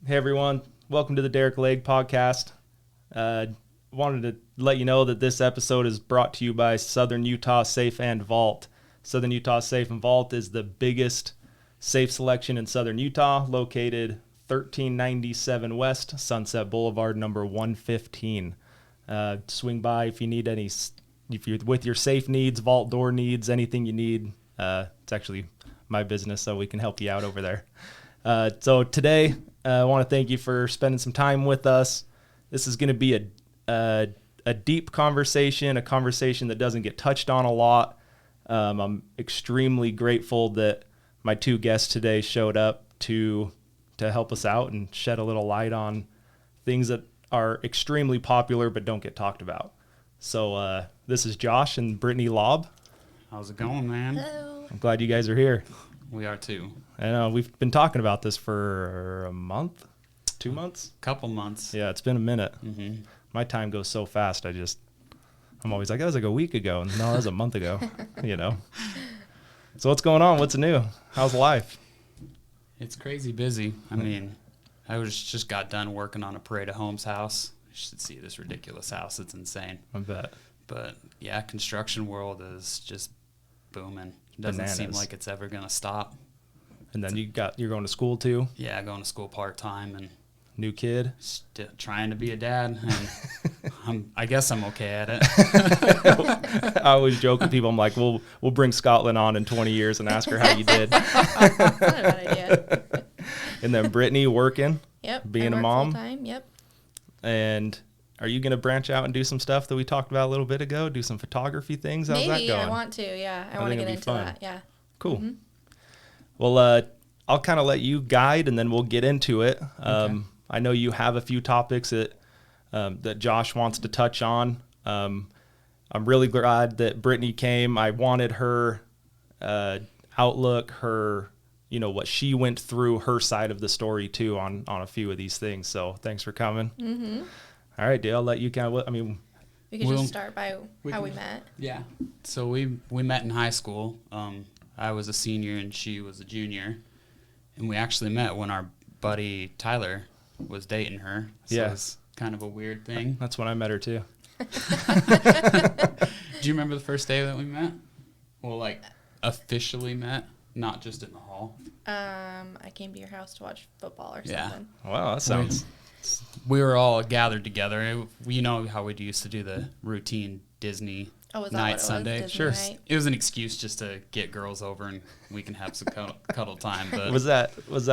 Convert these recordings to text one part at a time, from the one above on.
Hey everyone, welcome to the Derek Lake podcast. Wanted to let you know that this episode is brought to you by Southern Utah Safe and Vault. Southern Utah Safe and Vault is the biggest safe selection in Southern Utah, located 1397 West, Sunset Boulevard, number 115. Swing by if you need any, if you're with your safe needs, vault door needs, anything you need. It's actually my business, so we can help you out over there. So today, I want to thank you for spending some time with us. This is going to be a deep conversation, a conversation that doesn't get touched on a lot. I'm extremely grateful that my two guests today showed up to help us out and shed a little light on things that are extremely popular but don't get talked about. So this is Josh and Brittany Laub. How's it going, man? Hello. I'm glad you guys are here. We are too. I know we've been talking about this for a month, 2 months. Couple months. Yeah, it's been a minute. Mm-hmm. My time goes so fast. I'm always like, that was like a week ago. And no, that was a month ago, you know? So what's going on? What's new? How's life? It's crazy busy. I mean, I just got done working on a Parade of Homes house. You should see this ridiculous house. It's insane. I bet. But yeah, construction world is just booming. It doesn't seem like it's ever going to stop. And then you're going to school too? Yeah, going to school part-time and New kid? trying to be a dad. And I guess I'm okay at it. I always joke with people. I'm like, we'll bring Scotland on in 20 years and ask her how you did. That's not a bad idea. And then Brittany working, Yep. being I a work mom. full-time, yep. And are you going to branch out and do some stuff that we talked about a little bit ago? Do some photography things? How's that Maybe going? I want to, yeah. I want to think get it'd be into fun. that, yeah. Cool. Mm-hmm. Well, I'll kind of let you guide, and then we'll get into it. Okay. I know you have a few topics that Josh wants to touch on. I'm really glad that Brittany came. I wanted her outlook, her, what she went through, her side of the story too on a few of these things. So thanks for coming. Mm-hmm. All right, Dale, I'll let you kind of. We could just start by how we met. Yeah. So we met in high school. I was a senior and she was a junior. And we actually met when our buddy Tyler was dating her. So Yeah. it's kind of a weird thing. That's when I met her too. Do you remember the first day that we met? Well, like officially met, not just in the hall. I came to your house to watch football or Yeah. something. Wow, that sounds. We were all gathered together. You know how we used to do the routine Disney Oh, was that night what it Sunday? was? Disney Sure. night? It was an excuse just to get girls over and we can have some cuddle time. But Was that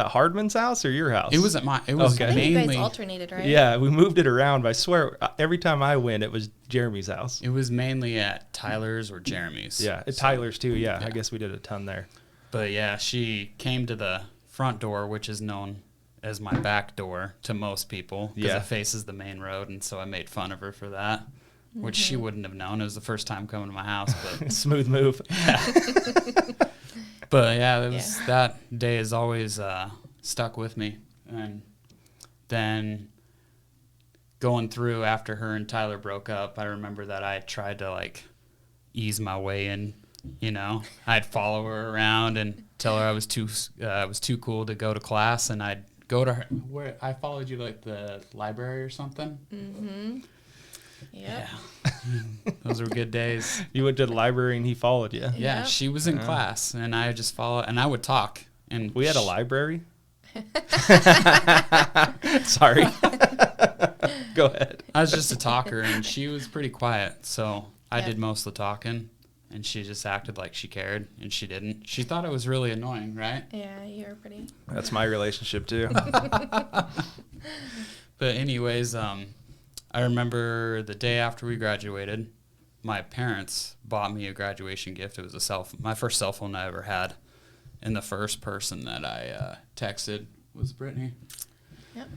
Hardman's house or your house? it was at my. It was Okay. I think you mainly. guys alternated, right? Yeah, we moved it around, but I swear every time I went, it was Jeremy's house. It was mainly at Tyler's or Jeremy's. Yeah, at So- Tyler's too. Yeah, yeah. I guess we did a ton there. But yeah, she came to the front door, which is known as my back door to most people because Yeah. it faces the main road, and so I made fun of her for that, which she wouldn't have known. It was the first time coming to my house, but Smooth move. but yeah, that day has always stuck with me. And then going through after her and Tyler broke up, I remember that I tried to like ease my way in. I'd follow her around and tell her I was too cool to go to class, and I'd go to her. Where I followed you like the library or something. Mm-hmm. Yep. Yeah, those were good days. You went to the library and he followed you. Yeah, Yep. she was in class, and I just followed, and I would talk. And We had a library. Sorry. Go ahead. I was just a talker, and she was pretty quiet, so I Yeah. did most of the talking, and she just acted like she cared, and she didn't. She thought it was really annoying, right? Yeah, you were pretty. That's my relationship too. But anyways, I remember the day after we graduated, my parents bought me a graduation gift. It was my first cell phone I ever had, and the first person that I texted was Brittany. Yep.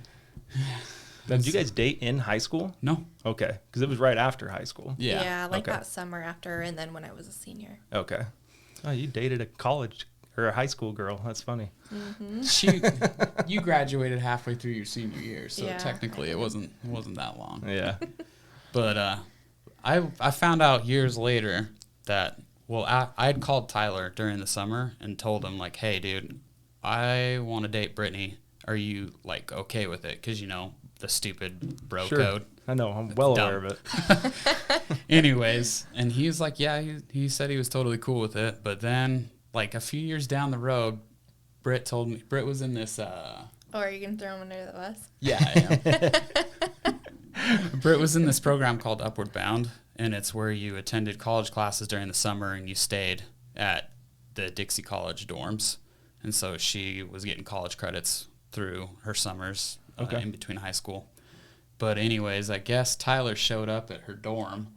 Did you guys date in high school? No. Okay, because it was right after high school. Yeah. like Okay. that summer after, and then when I was a senior. Okay. Oh, you dated a college or a high school girl. That's funny. Mm-hmm. You graduated halfway through your senior year, so Yeah, technically I it did. wasn't that long. Yeah. But I found out years later that I had called Tyler during the summer and told him like, hey dude, I want to date Brittany. are you like okay with it? Because, you know, the stupid bro Sure. code. I know. I'm well Dumb. aware of it. Anyways, and he was like, yeah, he said he was totally cool with it. But then, like, a few years down the road, Britt told me, Britt was in this, Oh, are you going to throw him under the bus? yeah, I am. Britt was in this program called Upward Bound, and it's where you attended college classes during the summer and you stayed at the Dixie College dorms. And so she was getting college credits through her summers Okay. in between high school. But anyways, I guess Tyler showed up at her dorm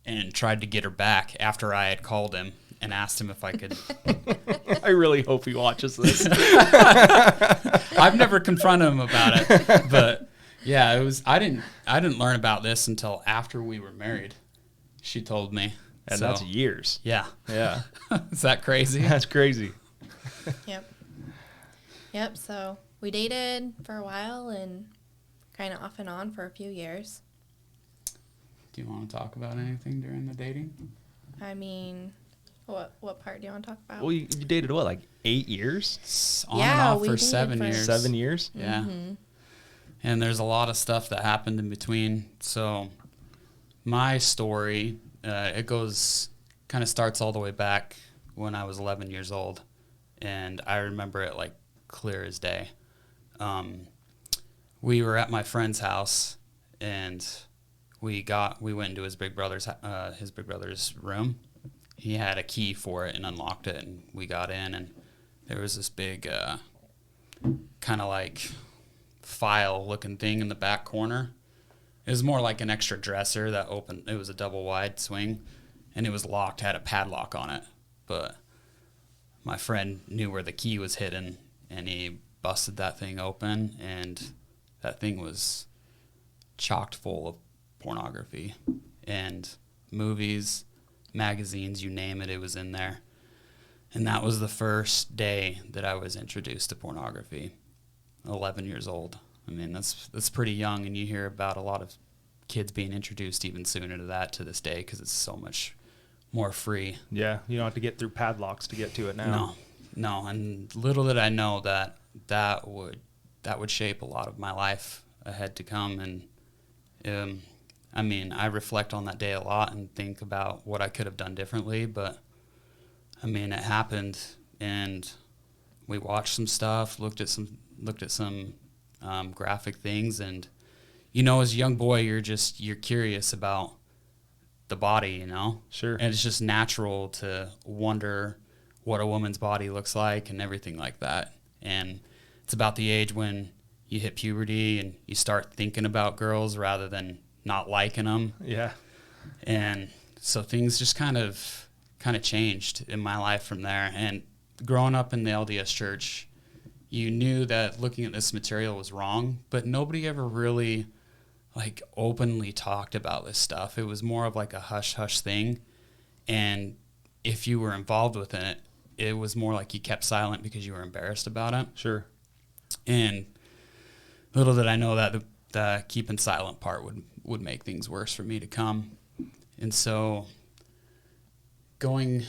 and tried to get her back after I had called him and asked him if I could. I really hope he watches this. I've never confronted him about it, but yeah, it was. I didn't learn about this until after we were married. She told me, And so, that's years. yeah. Yeah. Is that crazy? That's crazy. Yep. Yep. So we dated for a while and kind of off and on for a few years. Do you want to talk about anything during the dating? I mean, what part do you want to talk about? Well, you dated what, like 8 years? On Yeah, and off we for dated 7 for- years. 7 years? Yeah. Mm-hmm. And there's a lot of stuff that happened in between. So my story, it goes, kind of starts all the way back when I was 11 years old. And I remember it like clear as day. We were at my friend's house and we went into his big brother's room. He had a key for it and unlocked it, and we got in, and there was this big kind of like file looking thing in the back corner. It was more like an extra dresser that opened. It was a double wide swing, and it was locked, had a padlock on it. But my friend knew where the key was hidden, and he busted that thing open, and that thing was chocked full of pornography and movies, magazines, you name it, it was in there. And that was the first day that I was introduced to pornography, 11 years old. I mean, that's pretty young, and you hear about a lot of kids being introduced even sooner to that to this day because it's so much more free. Yeah, you don't have to get through padlocks to get to it now. No, and little did I know that would shape a lot of my life ahead to come. And I mean, I reflect on that day a lot and think about what I could have done differently, but I mean, it happened, and we watched some stuff, looked at some graphic things, and you know, as a young boy, you're curious about the body, you know. Sure. And it's just natural to wonder what a woman's body looks like and everything like that. And it's about the age when you hit puberty and you start thinking about girls rather than not liking them. Yeah. And so things just kind of changed in my life from there. And growing up in the LDS church, you knew that looking at this material was wrong, but nobody ever really like openly talked about this stuff. It was more of like a hush-hush thing. And if you were involved with it, it was more like you kept silent because you were embarrassed about it. Sure. And little did I know that the keeping silent part would make things worse for me to come. And so going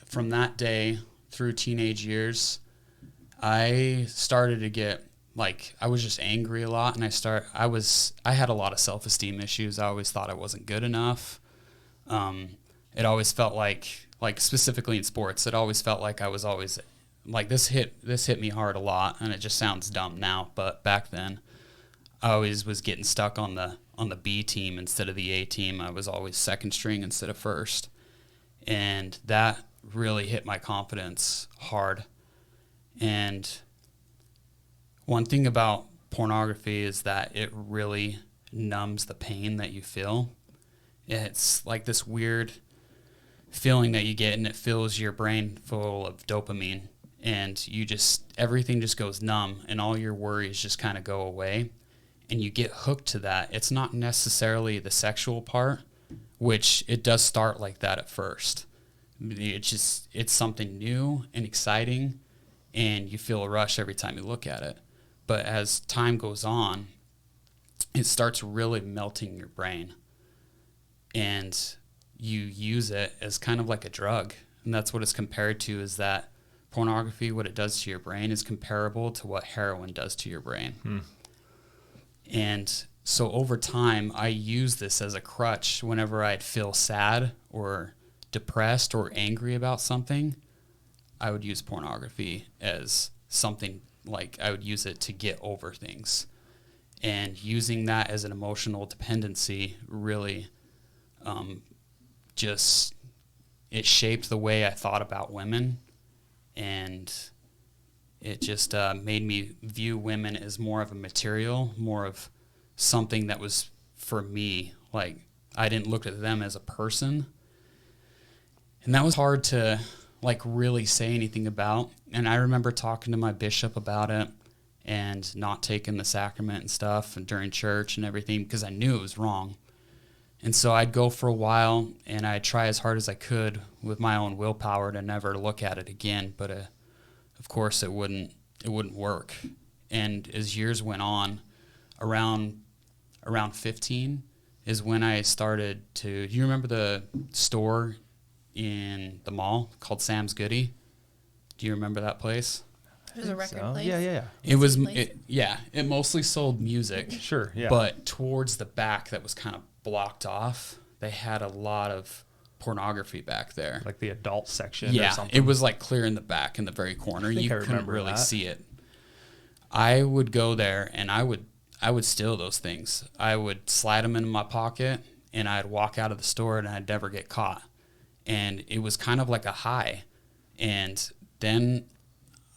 from that day through teenage years, I started to get like, I was just angry a lot, and I had a lot of self-esteem issues. I always thought I wasn't good enough. It always felt like specifically in sports, it always felt like I was always like, this hit me hard a lot, and it just sounds dumb now, but back then I always was getting stuck on the B team instead of the A team. I was always second string instead of first, and that really hit my confidence hard. And one thing about pornography is that it really numbs the pain that you feel. It's like this weird feeling that you get, and it fills your brain full of dopamine, and everything just goes numb, and all your worries just kind of go away, and you get hooked to that. It's not necessarily the sexual part, which it does start like that at first. It's something new and exciting, and you feel a rush every time you look at it. But as time goes on, it starts really melting your brain, and you use it as kind of like a drug. And that's what it's compared to, is that pornography, what it does to your brain, is comparable to what heroin does to your brain. And so over time, I use this as a crutch whenever I'd feel sad or depressed or angry about something. I would use pornography as something, like I would use it to get over things. And using that as an emotional dependency really it shaped the way I thought about women, and it just made me view women as more of a material, more of something that was for me. Like, I didn't look at them as a person. And that was hard to, like, really say anything about. And I remember talking to my bishop about it and not taking the sacrament and stuff and during church and everything, because I knew it was wrong. And so I'd go for a while, and I'd try as hard as I could with my own willpower to never look at it again. But of course, it wouldn't work. And as years went on, around 15 is when I started to. You remember the store in the mall called Sam's Goody? Do you remember that place? It was a record place. Yeah. It was. It mostly sold music. Sure. Yeah. But towards the back, that was kind of blocked off, they had a lot of pornography back there, like the adult section. Yeah, or something. it was like clear in the back, in the very corner. You couldn't really see it. I would go there, and I would steal those things. I would slide them in my pocket, and I'd walk out of the store, and I'd never get caught. And it was kind of like a high. And then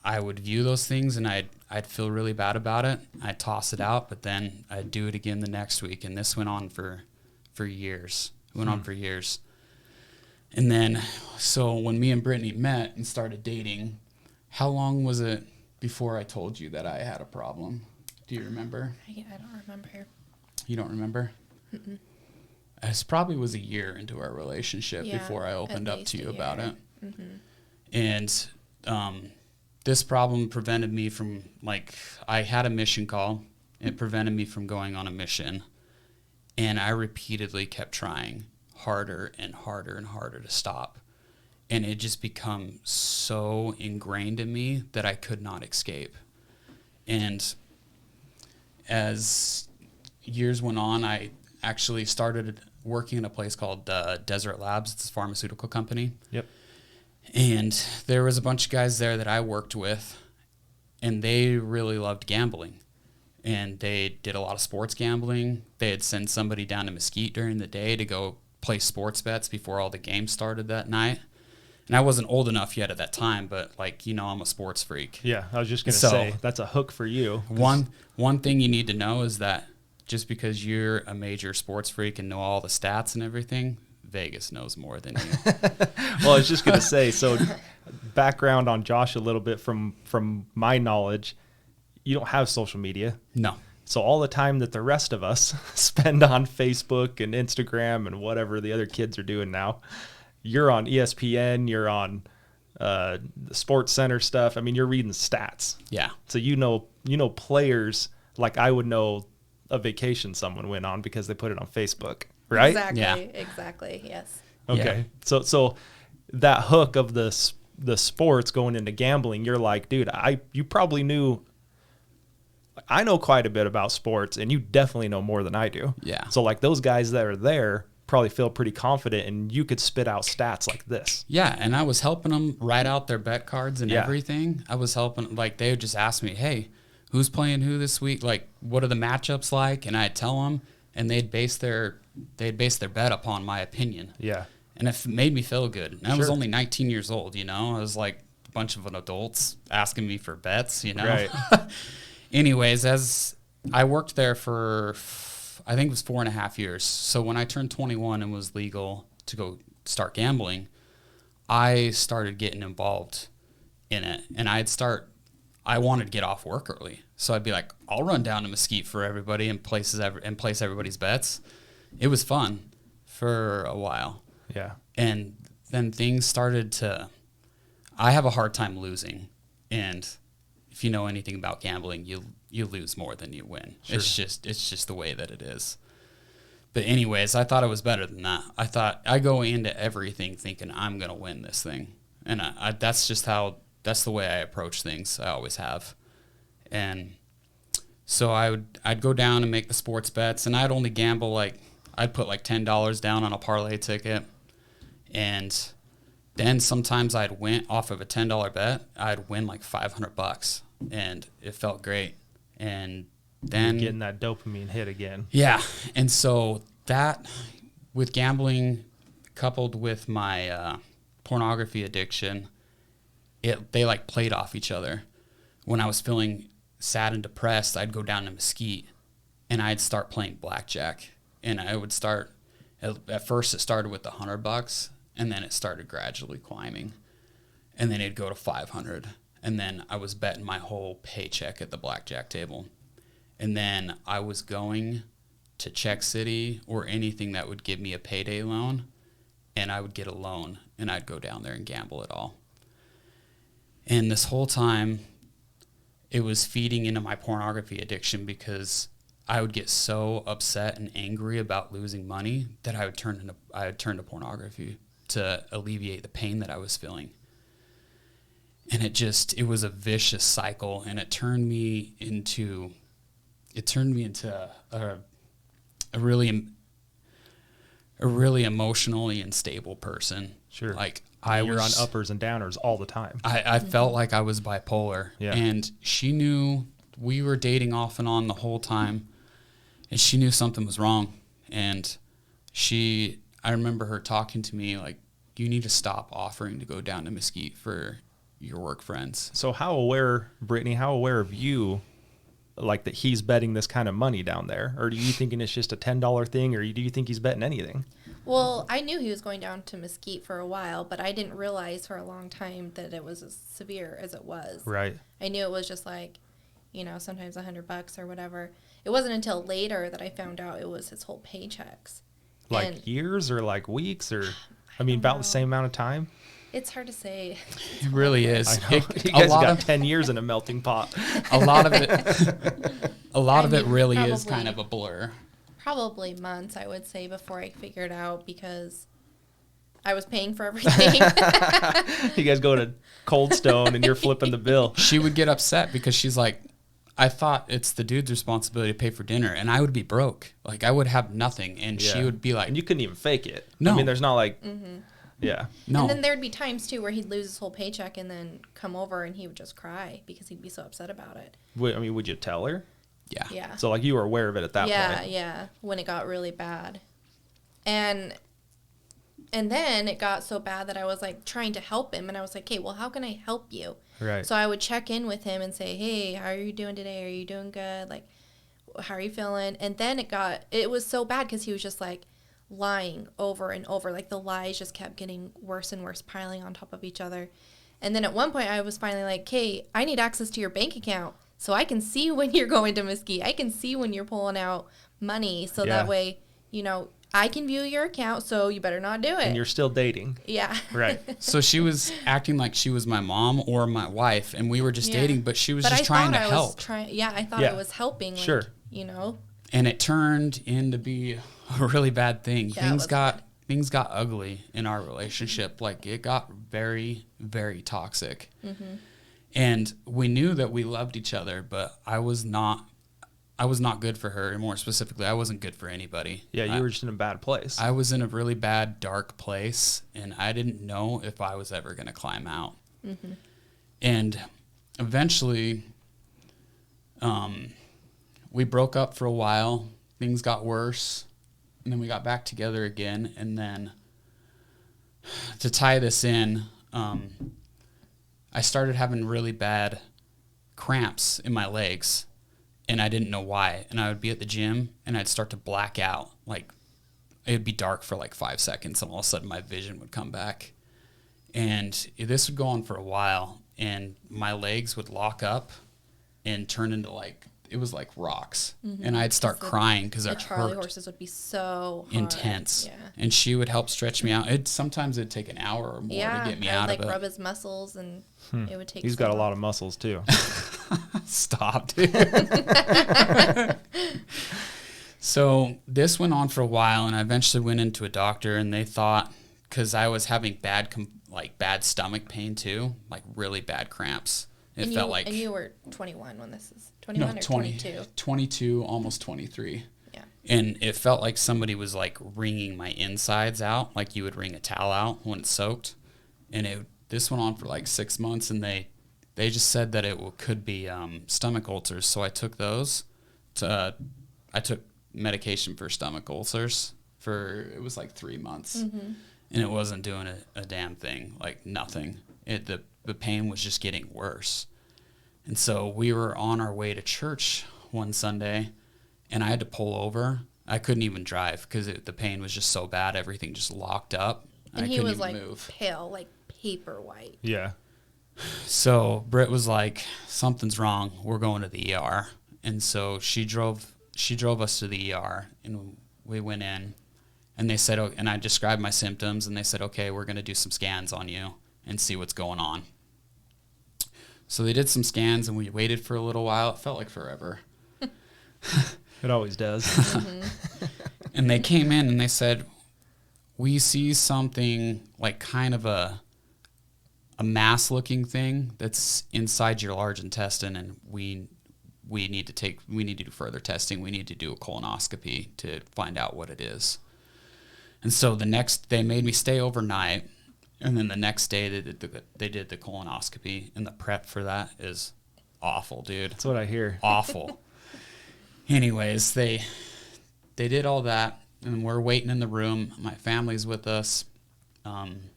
I would view those things, and I'd feel really bad about it. I'd toss it out, but then I'd do it again the next week. And this went on for years. It went on for years. And then, so when me and Brittany met and started dating, how long was it before I told you that I had a problem? Do you remember? I don't remember. You don't remember? Mm-mm. It probably was a year into our relationship before I opened up to you about it. Mm-hmm. And this problem prevented me from, like, I had a mission call. It prevented me from going on a mission. And I repeatedly kept trying harder and harder and harder to stop. And it just become so ingrained in me that I could not escape. And as years went on, I actually started working in a place called Desert Labs. It's a pharmaceutical company. Yep. And there was a bunch of guys there that I worked with, and they really loved gambling. And they did a lot of sports gambling. They'd send somebody down to Mesquite during the day to go play sports bets before all the games started that night. And I wasn't old enough yet at that time, but, like, you know, I'm a sports freak. Yeah, I was just going to say, that's a hook for you. One thing you need to know is that just because you're a major sports freak and know all the stats and everything, Vegas knows more than you. Well, I was just going to say, so background on Josh a little bit from my knowledge, you don't have social media. No. So all the time that the rest of us spend on Facebook and Instagram and whatever the other kids are doing now, you're on ESPN, you're on the Sports Center stuff. I mean, you're reading stats. Yeah. So you know players like I would know a vacation someone went on because they put it on Facebook, right? Exactly. Yeah. Exactly. Yes. Okay. Yeah. So that hook of the sports going into gambling, you're like, dude, you probably knew. I know quite a bit about sports, and you definitely know more than I do. Yeah. So like those guys that are there probably feel pretty confident, and you could spit out stats like this. Yeah, and I was helping them write out their bet cards and everything. I was helping, like, they would just ask me, hey, who's playing who this week? Like, what are the matchups like? And I'd tell them, and they'd base their bet upon my opinion. Yeah. And it made me feel good. And I was only 19 years old, you know. I was like a bunch of adults asking me for bets, you know. Right. Anyways, as I worked there for, I think it was 4.5 years. So when I turned 21 and was legal to go start gambling, I started getting involved in it. And I wanted to get off work early. So I'd be like, I'll run down to Mesquite for everybody and place everybody's bets. It was fun for a while. Yeah. And then things started to, I have a hard time losing. And if you know anything about gambling, you lose more than you win. Sure. It's just the way that it is. But anyways, I thought it was better than that. I thought I go into everything thinking I'm going to win this thing. And that's just how that's the way I approach things. I always have. And so I'd go down and make the sports bets, and I'd only gamble like, I'd put like $10 down on a parlay ticket. And then sometimes I'd win off of a $10 bet, I'd win like $500, and it felt great. And then you're getting that dopamine hit again. Yeah. And so that, with gambling coupled with my pornography addiction, they like played off each other. When I was feeling sad and depressed, I'd go down to Mesquite and I'd start playing blackjack. And I would start, at first it started with $100, and then it started gradually climbing. And then it'd go to 500. And then I was betting my whole paycheck at the blackjack table. And then I was going to Check City or anything that would give me a payday loan, and I would get a loan, and I'd go down there and gamble it all. And this whole time, it was feeding into my pornography addiction, because I would get so upset and angry about losing money that I would turn to pornography to alleviate the pain that I was feeling. And it was a vicious cycle, and it turned me into a really emotionally unstable person. Sure. Like you're on uppers and downers all the time. I felt like I was bipolar. Yeah. And she knew, we were dating off and on the whole time, and she knew something was wrong. And I remember her talking to me like, you need to stop offering to go down to Mesquite for your work friends. So how aware of you, like, that he's betting this kind of money down there? Or do you thinking it's just a $10 thing, or do you think he's betting anything? Well, I knew he was going down to Mesquite for a while, but I didn't realize for a long time that it was as severe as it was. Right. I knew it was just like, sometimes $100 or whatever. It wasn't until later that I found out it was his whole paychecks. Like years or like weeks, or about the same amount of time? It's hard to say. It really is. I know. You guys got 10 years in a melting pot. A lot of it really is kind of a blur. Probably months, I would say, before I figured out, because I was paying for everything. You guys go to Cold Stone and you're flipping the bill. She would get upset because she's like, I thought it's the dude's responsibility to pay for dinner, and I would be broke. Like, I would have nothing, and she would be like... And you couldn't even fake it. No. There's not like... Mm-hmm. Yeah. No. And then there'd be times, too, where he'd lose his whole paycheck and then come over and he would just cry because he'd be so upset about it. Would you tell her? Yeah. Yeah. So, like, you were aware of it at that point. Yeah, when it got really bad. And then it got so bad that I was, like, trying to help him. And I was like, okay, well, how can I help you? Right. So I would check in with him and say, hey, how are you doing today? Are you doing good? Like, how are you feeling? And then it was so bad because he was just, like, lying over and over. Like, the lies just kept getting worse and worse, piling on top of each other. And then at one point I was finally like, hey, I need access to your bank account so I can see when you're going to Mesquite. I can see when you're pulling out money, so that way, I can view your account, so you better not do it. And you're still dating. Yeah. Right. So she was acting like she was my mom or my wife, and we were just dating, but she was just trying to help. I thought I was helping. Like, sure. And it turned into be a really bad thing. Yeah, Things got ugly in our relationship. Like, it got very, very toxic. Mm-hmm. And we knew that we loved each other, but I was not good for her. And more specifically, I wasn't good for anybody. Yeah, you were just in a bad place. I was in a really bad, dark place, and I didn't know if I was ever going to climb out. Mm-hmm. And eventually, we broke up for a while. Things got worse, and then we got back together again. And then, to tie this in, I started having really bad cramps in my legs, and I didn't know why. And I would be at the gym, and I'd start to black out. Like, it'd be dark for like 5 seconds, and all of a sudden my vision would come back. And this would go on for a while, and my legs would lock up and turn into it was like rocks. Mm-hmm. And I'd start crying because it hurt. The Charlie horses would be so hard. Intense. Yeah. And she would help stretch me out. Sometimes it'd take an hour or more to get me out of it. Rub his muscles, and it would take. He's got a lot of muscles too. Stop, dude. So this went on for a while, and I eventually went into a doctor, and they thought, because I was having bad like bad stomach pain too, like really bad cramps. It and felt you, like... And you were 21 when this is 21 or 22? 22, almost 23. Yeah. And it felt like somebody was like wringing my insides out, like you would wring a towel out when it's soaked. And this went on for like 6 months, and they just said that it could be stomach ulcers. So I took those. I took medication for stomach ulcers it was like 3 months. Mm-hmm. And it wasn't doing a damn thing, like nothing. The pain was just getting worse. And so we were on our way to church one Sunday, and I had to pull over. I couldn't even drive because the pain was just so bad. Everything just locked up. And I he couldn't was even like move. pale, like paper white. Yeah. So Britt was like, something's wrong. We're going to the ER. And so she drove us to the ER, and we went in. And they said, and I described my symptoms, and they said, okay, we're going to do some scans on you and see what's going on. So they did some scans, and we waited for a little while. It felt like forever. It always does. Mm-hmm. And they came in, and they said, we see something like kind of a mass-looking thing that's inside your large intestine, and we need to do further testing. We need to do a colonoscopy to find out what it is. And so they made me stay overnight, and then the next day they did the colonoscopy, and the prep for that is awful, dude. That's what I hear. Awful. Anyways, they did all that, and we're waiting in the room. My family's with us, and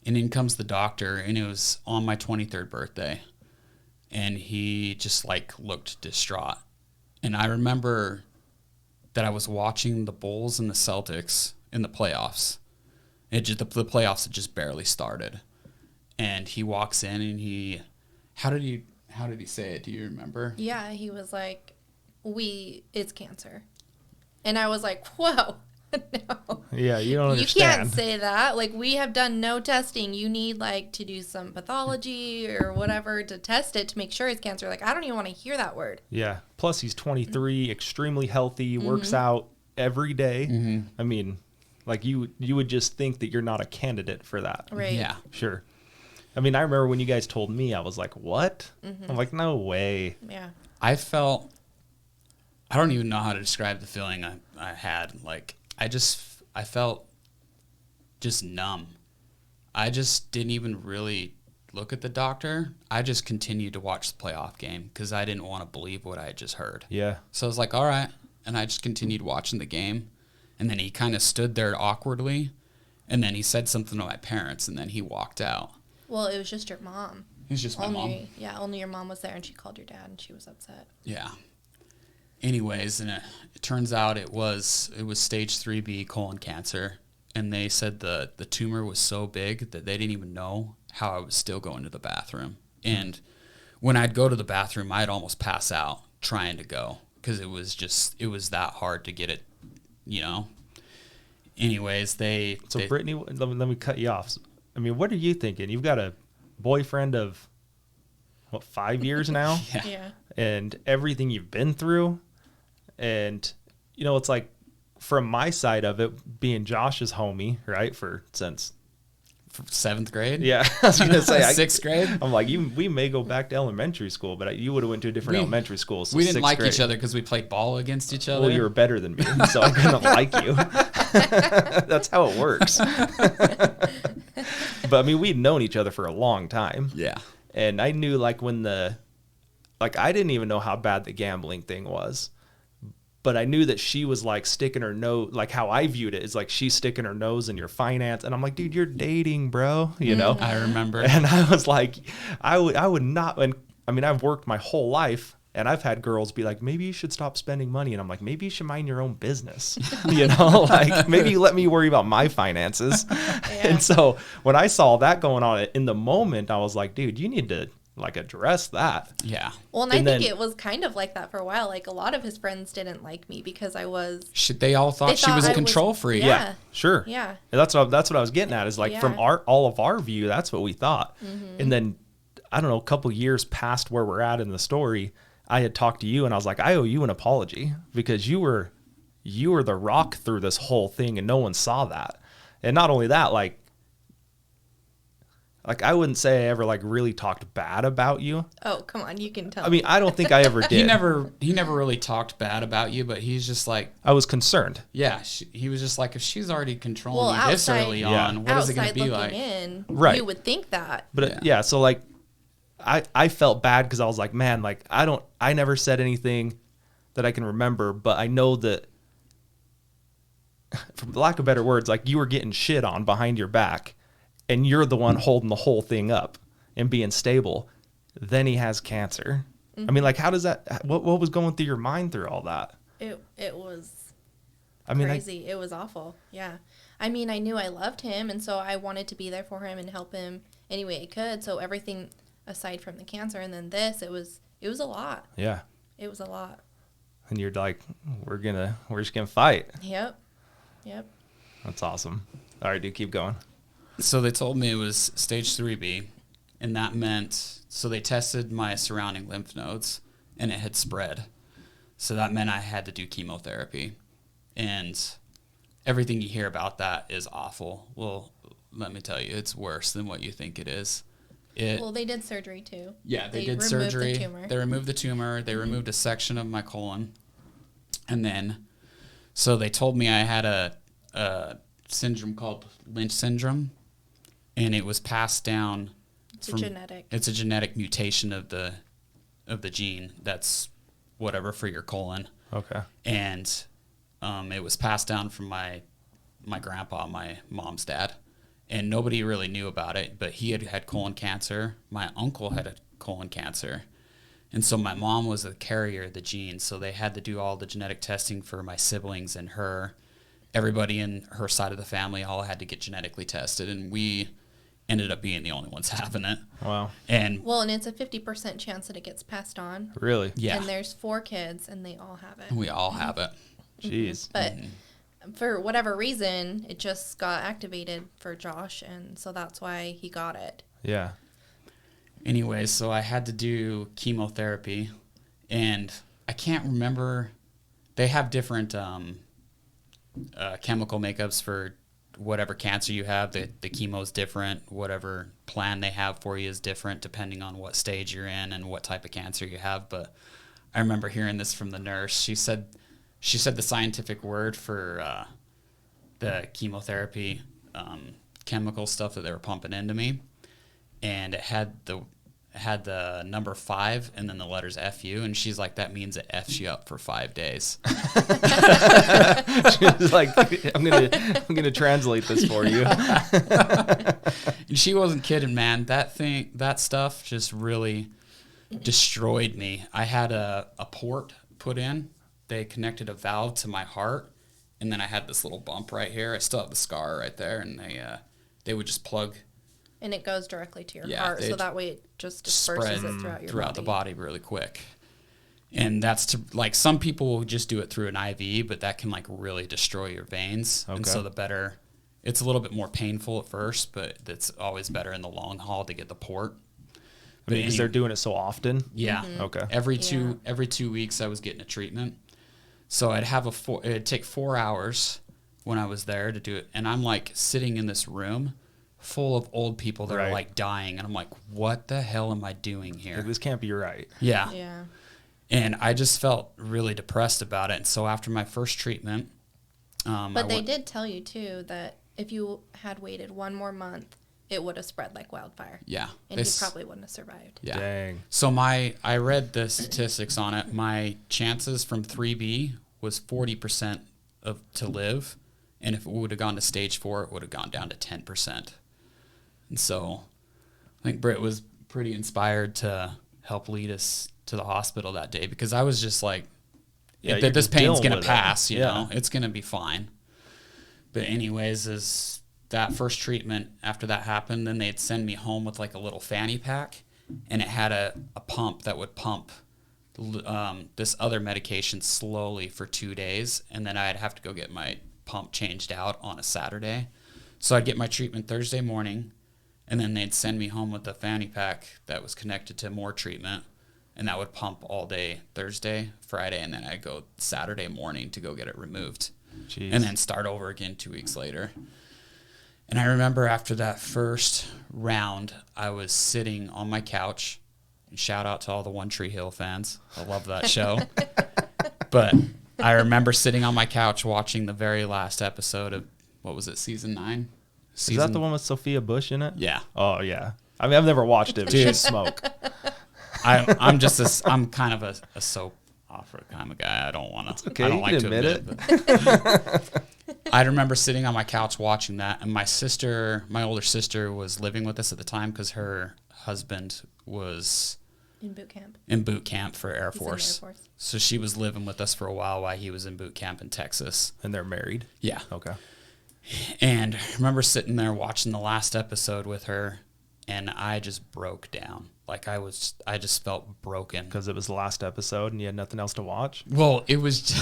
in comes the doctor, and it was on my 23rd birthday, and he just like looked distraught. And I remember that I was watching the Bulls and the Celtics in the playoffs. The playoffs had just barely started. And he walks in, and how did he say it? Do you remember? Yeah, he was like, it's cancer. And I was like, whoa, no. Yeah, you don't You understand. can't say that. Like, we have done no testing. You need, like, to do some pathology or whatever to test it to make sure it's cancer. Like, I don't even want to hear that word. Yeah. Plus, he's 23, extremely healthy, works out every day. Mm-hmm. I mean, like, you would just think that you're not a candidate for that. Right. Yeah. Sure. I mean, I remember when you guys told me, I was like, what? I'm like, no way. Yeah. I don't even know how to describe the feeling I had. Like, I felt just numb. I just didn't even really look at the doctor. I just continued to watch the playoff game because I didn't want to believe what I had just heard. Yeah. So I was like, all right. And I just continued watching the game. And then he kind of stood there awkwardly. And then he said something to my parents, and then he walked out. Well, it was just your mom. It was just my mom. Yeah, only your mom was there, and she called your dad, and she was upset. Yeah. Anyways, and it turns out it was stage 3B colon cancer, and they said the tumor was so big that they didn't even know how I was still going to the bathroom. And when I'd go to the bathroom, I'd almost pass out trying to go because it was that hard to get it, you know. Anyways, Brittany, let me cut you off. I mean, what are you thinking? You've got a boyfriend of, 5 years now? Yeah. And everything you've been through. And, it's like from my side of it, being Josh's homie, right, since 7th grade? Yeah, I was going to say. 6th grade? I'm like, we may go back to elementary school, but you would have went to a different elementary school. So we didn't like grade. each other because we played ball against each other. Well, you were better than me, so I couldn't like you. That's how it works. But, I mean, we'd known each other for a long time. Yeah. And I knew, like, I didn't even know how bad the gambling thing was. But I knew that she was like sticking her nose, like how I viewed it is like she's sticking her nose in your finance. And I'm like, dude, you're dating, bro. You know? I remember. And I was like, I would not. And I mean, I've worked my whole life and I've had girls be like, maybe you should stop spending money. And I'm like, maybe you should mind your own business. Like maybe let me worry about my finances. Yeah. And so when I saw that going on in the moment, I was like, dude, you need to like address that. Yeah. Well, and I think it was kind of like that for a while. Like a lot of his friends didn't like me because I was. They all thought she was a control freak. Yeah. Sure. Yeah. And that's what I was getting at is like from all of our view, that's what we thought. Mm-hmm. And then I don't know, a couple years past where we're at in the story, I had talked to you and I was like, I owe you an apology because you were the rock through this whole thing and no one saw that. And not only that, like like, I wouldn't say I ever like really talked bad about you. Oh, come on, you can tell. I mean, I don't think I ever did. He never really talked bad about you, but he's just like, I was concerned. yeah, he was just like, if she's already controlling Well, you this outside- early Yeah. on, what is it going to be looking like? in, Right. you would think that. But yeah, so like, I felt bad because I was like, man, like I never said anything that I can remember, but I know that, for lack of better words, like you were getting shit on behind your back, and you're the one holding the whole thing up and being stable. Then he has cancer. I mean, like, how does that? What was going through your mind through all that? It was I mean, crazy. It was awful. Yeah. I mean, I knew I loved him, and so I wanted to be there for him and help him any way I could. So everything aside from the cancer and then this, it was a lot. Yeah. It was a lot. And you're like, we're just gonna fight. Yep. That's awesome. All right, dude, keep going. So they told me it was stage 3B, and that meant, so they tested my surrounding lymph nodes, and it had spread. So that meant I had to do chemotherapy. And everything you hear about that is awful. Well, let me tell you, it's worse than what you think it is. Well, they did surgery too. Yeah, they did removed surgery. The tumor. They removed the tumor. They removed a section of my colon. And then, so they told me I had a syndrome called Lynch syndrome, and it was passed down. It's genetic. It's a genetic mutation of the gene that's whatever for your colon. Okay. And it was passed down from my grandpa, my mom's dad. And nobody really knew about it, but he had colon cancer. My uncle had a colon cancer. And so my mom was the carrier of the gene, so they had to do all the genetic testing for my siblings and her. Everybody in her side of the family all had to get genetically tested, and we ended up being the only ones having it. Wow. And it's a 50% chance that it gets passed on. Really? yeah, And there's 4 kids, and they all have it. we all have it. Jeez. But for whatever reason, it just got activated for Josh, and so that's why he got it. Yeah. Anyways, so I had to do chemotherapy, and I can't remember. They have different chemical makeups for whatever cancer you have. The chemo's different. Whatever plan they have for you is different depending on what stage you're in and what type of cancer you have. But I remember hearing this from the nurse. She said the scientific word for the chemotherapy chemical stuff that they were pumping into me, and it had the number 5 and then the letters FU, and she's like, that means it F's you up for 5 days. She's like, I'm gonna translate this for you. And she wasn't kidding, man. That stuff just really destroyed me. I had a port put in. They connected a valve to my heart, and then I had this little bump right here. I still have the scar right there, and they would just plug. And it goes directly to your Yeah, heart, they so that way it just disperses spread it throughout your throughout the body really quick. And that's to, like, some people will just do it through an IV, but that can like really destroy your veins. Okay. And so it's a little bit more painful at first, but it's always better in the long haul to get the port. I mean, because they're doing it so often. Yeah. Mm-hmm. Okay. Every 2 weeks I was getting a treatment. So it'd take 4 hours when I was there to do it. And I'm like sitting in this room full of old people that are like dying. And I'm like, what the hell am I doing here? Like, this can't be right. Yeah. Yeah. And I just felt really depressed about it. And so after my first treatment, But they did tell you too that if you had waited 1 more month, it would have spread like wildfire. Yeah. And you probably wouldn't have survived. Yeah. Dang. So I read the statistics on it. My chances from 3B was 40% to live. And if it would have gone to stage 4, it would have gone down to 10%. And so I think Britt was pretty inspired to help lead us to the hospital that day, because I was just like, Yeah, this you're just pain's dealing going to with pass, it. you know, it's going to be fine. But anyways, as that first treatment, after that happened, then they'd send me home with like a little fanny pack, and it had a pump that would pump this other medication slowly for 2 days, and then I'd have to go get my pump changed out on a Saturday. So I'd get my treatment Thursday morning, and then they'd send me home with a fanny pack that was connected to more treatment, and that would pump all day Thursday, Friday, and then I'd go Saturday morning to go get it removed. Jeez. And then start over again 2 weeks later. And I remember after that first round, I was sitting on my couch. Shout out to all the One Tree Hill fans. I love that show. But I remember sitting on my couch watching the very last episode of, what was it, season 9? Is that the one with Sophia Bush in it? Yeah. Oh, yeah. I mean, I've never watched it, but she's smoke. I'm kind of a soap opera kind of guy. I don't want to. Okay, I don't you like can to admit it. I remember sitting on my couch watching that, and my older sister, was living with us at the time because her husband was In boot camp. in boot camp for Air He's in Force. Air Force. So she was living with us for a while he was in boot camp in Texas. And they're married? Yeah. Okay. And I remember sitting there watching the last episode with her, and I just broke down. Like I just felt broken. Because it was the last episode and you had nothing else to watch? Well, it was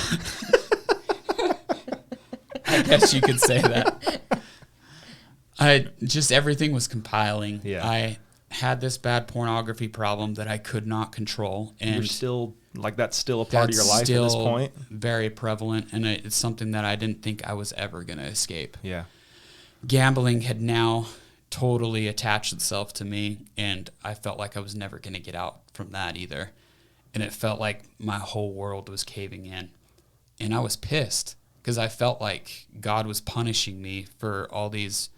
I guess you could say that. Everything was compiling. Yeah. I had this bad pornography problem that I could not control. And You're still, like, that's still a part of your life at still this point? very prevalent, and it's something that I didn't think I was ever going to escape. Yeah. Gambling had now totally attached itself to me, and I felt like I was never going to get out from that either. And it felt like my whole world was caving in. And I was pissed because I felt like God was punishing me for all these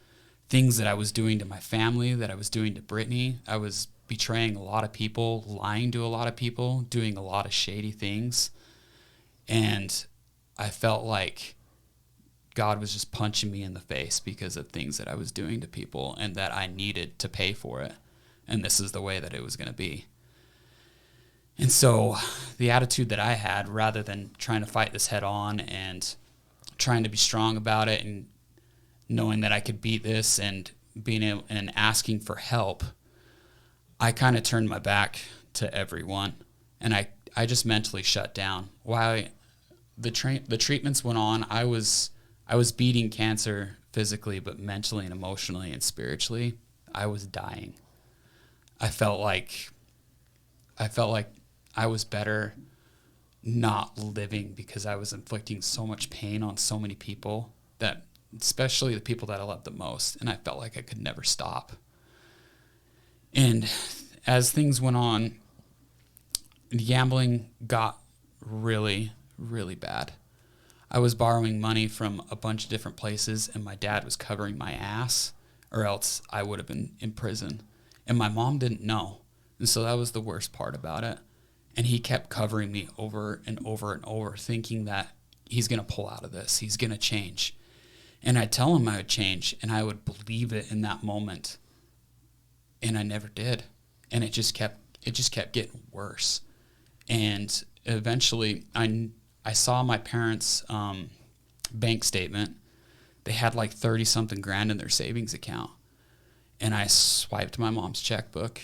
things that I was doing to my family, that I was doing to Brittany. I was betraying a lot of people, lying to a lot of people, doing a lot of shady things. And I felt like God was just punching me in the face because of things that I was doing to people and that I needed to pay for it. And this is the way that it was going to be. And so the attitude that I had, rather than trying to fight this head on and trying to be strong about it and knowing that I could beat this and being able and asking for help, I kind of turned my back to everyone. And I just mentally shut down. While the treatments went on, I was beating cancer physically, but mentally and emotionally and spiritually, I was dying. I felt like I was better not living because I was inflicting so much pain on so many people, that especially the people that I loved the most, and I felt like I could never stop. And as things went on, gambling got really, really bad. I was borrowing money from a bunch of different places, and my dad was covering my ass, or else I would have been in prison. And my mom didn't know. And so that was the worst part about it. And he kept covering me over and over and over, thinking that he's going to pull out of this. He's going to change. And I'd tell him I would change, and I would believe it in that moment. And I never did. And it just kept getting worse. And eventually I saw my parents' bank statement. They had like 30-something grand in their savings account. And I swiped my mom's checkbook,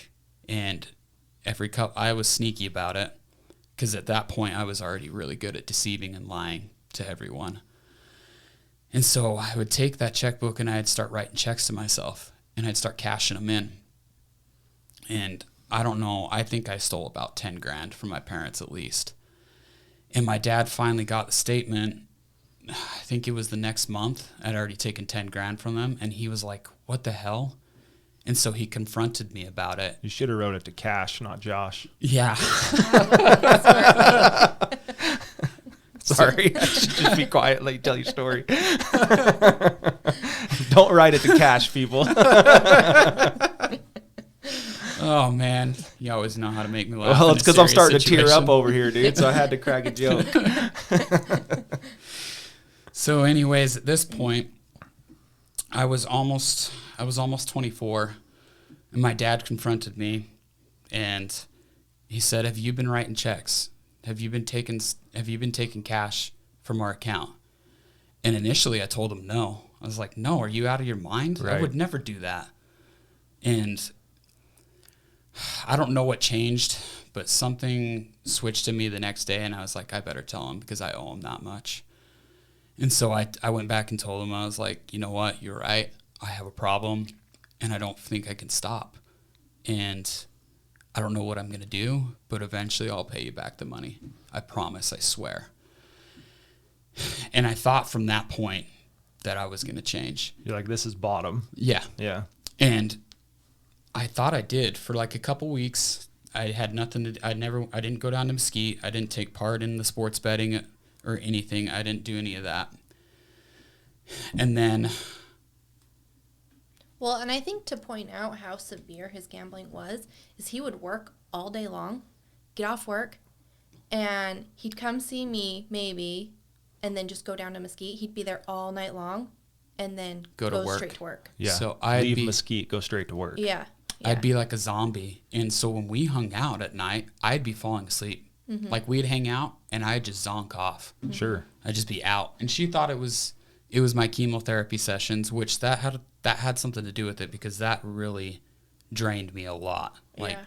and I was sneaky about it, because at that point I was already really good at deceiving and lying to everyone. And so I would take that checkbook and I'd start writing checks to myself, and I'd start cashing them in. And I don't know, I think I stole about 10 grand from my parents at least. And my dad finally got the statement. I think it was the next month. I'd already taken 10 grand from them, and he was like, "What the hell?" And so he confronted me about it. You should have wrote it to Cash, not Josh. Yeah. Sorry. I should just be quiet, let you tell your story. Don't write it to Cash, people. Oh, man. You always know how to make me laugh. Well, it's because I'm starting situation. to tear up over here, dude, so I had to crack a joke. So anyways, at this point, I was almost 24, and my dad confronted me, and he said, "Have you been writing checks? Have you been taking cash from our account?" And initially I told him no. I was like, "No, are you out of your mind? Right. I would never do that." And I don't know what changed, but something switched in me the next day, and I was like, I better tell him because I owe him that much. And so I went back and told him, I was like, "You know what? You're right. I have a problem, and I don't think I can stop. And I don't know what I'm going to do, but eventually I'll pay you back the money. I promise, I swear." And I thought from that point, that I was going to change. You're like, this is bottom. Yeah. Yeah. And I thought I did for like a couple weeks. I had nothing to, I didn't go down to Mesquite. I didn't take part in the sports betting or anything. I didn't do any of that. And then. Well, and I think to point out how severe his gambling was, is he would work all day long, get off work, and he'd come see me maybe, and then just go down to Mesquite. He'd be there all night long, and then Go to work. straight to work. Yeah. So I'd leave be, Mesquite, go straight to work. Yeah. I'd be like a zombie. And so when we hung out at night, I'd be falling asleep. Mm-hmm. Like we'd hang out and I'd just zonk off. Sure. I'd just be out. And she thought it was my chemotherapy sessions, which that had something to do with it, because that really drained me a lot. Like Yeah.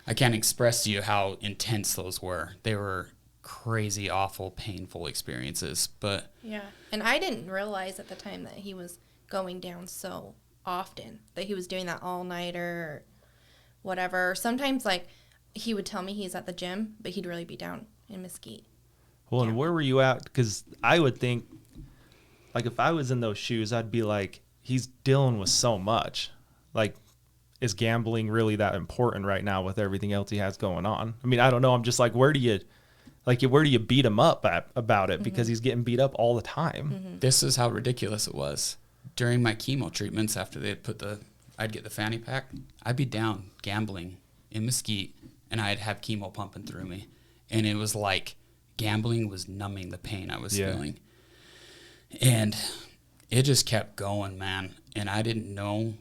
I can't express to you how intense those were. They were crazy, awful, painful experiences. But Yeah. And I didn't realize at the time that he was going down so often, that he was doing that all-nighter or whatever. Sometimes, like, he would tell me he's at the gym, but he'd really be down in Mesquite. Well, and where were you at? Because I would think, like, if I was in those shoes, I'd be like, he's dealing with so much. Like, is gambling really that important right now with everything else he has going on? I mean, I don't know. I'm just like, where do you beat him up about it? Because he's getting beat up all the time. this is how ridiculous it was. During my chemo treatments, after they'd I'd get the fanny pack, I'd be down gambling in Mesquite, and I'd have chemo pumping through me. And it was like gambling was numbing the pain I was feeling. And it just kept going, man. And I didn't know.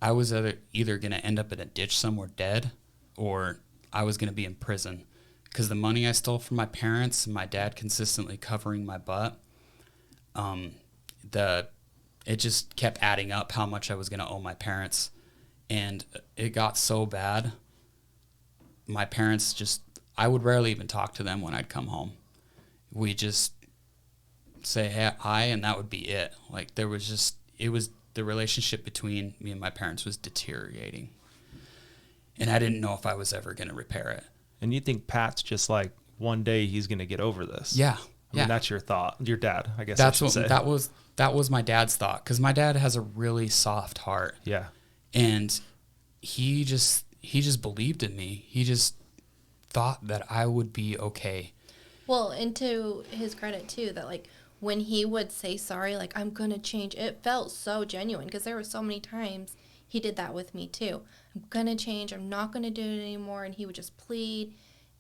I was either going to end up in a ditch somewhere dead, or I was going to be in prison. Because the money I stole from my parents and my dad consistently covering my butt, it just kept adding up how much I was going to owe my parents. And it got so bad, my parents I would rarely even talk to them when I'd come home. We just say hi, and that would be it. Like, the relationship between me and my parents was deteriorating. And I didn't know if I was ever going to repair it. And you think Pat's just like, one day he's going to get over this. Yeah. I mean, that's your thought. Your dad, I guess. That was my dad's thought, because my dad has a really soft heart. Yeah. And he just believed in me. He just thought that I would be okay. Well, and to his credit, too, that, like, when he would say sorry, like, I'm going to change, it felt so genuine, because there were so many times he did that with me, too. I'm going to change. I'm not going to do it anymore. And he would just plead.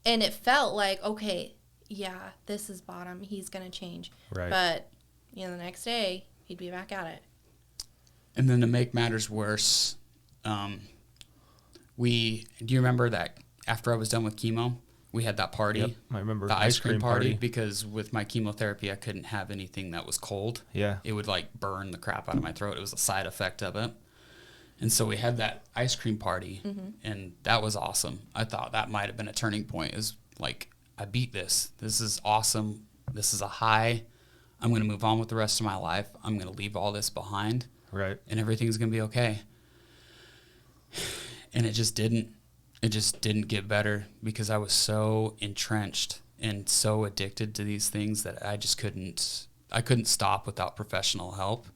And it felt like, okay, yeah, this is bottom. He's going to change. Right. But, the next day, he'd be back at it. And then to make matters worse, do you remember that after I was done with chemo, we had that party? Yep, I remember. The ice cream party, because with my chemotherapy, I couldn't have anything that was cold. Yeah. It would, like, burn the crap out of my throat. It was a side effect of it. And so we had that ice cream party, and that was awesome. I thought that might have been a turning point. It was like, I beat this. This is awesome. This is a high. I'm going to move on with the rest of my life. I'm going to leave all this behind. Right. And everything's going to be okay. And it just didn't. It just didn't get better, because I was so entrenched and so addicted to these things that I just couldn't stop without professional help.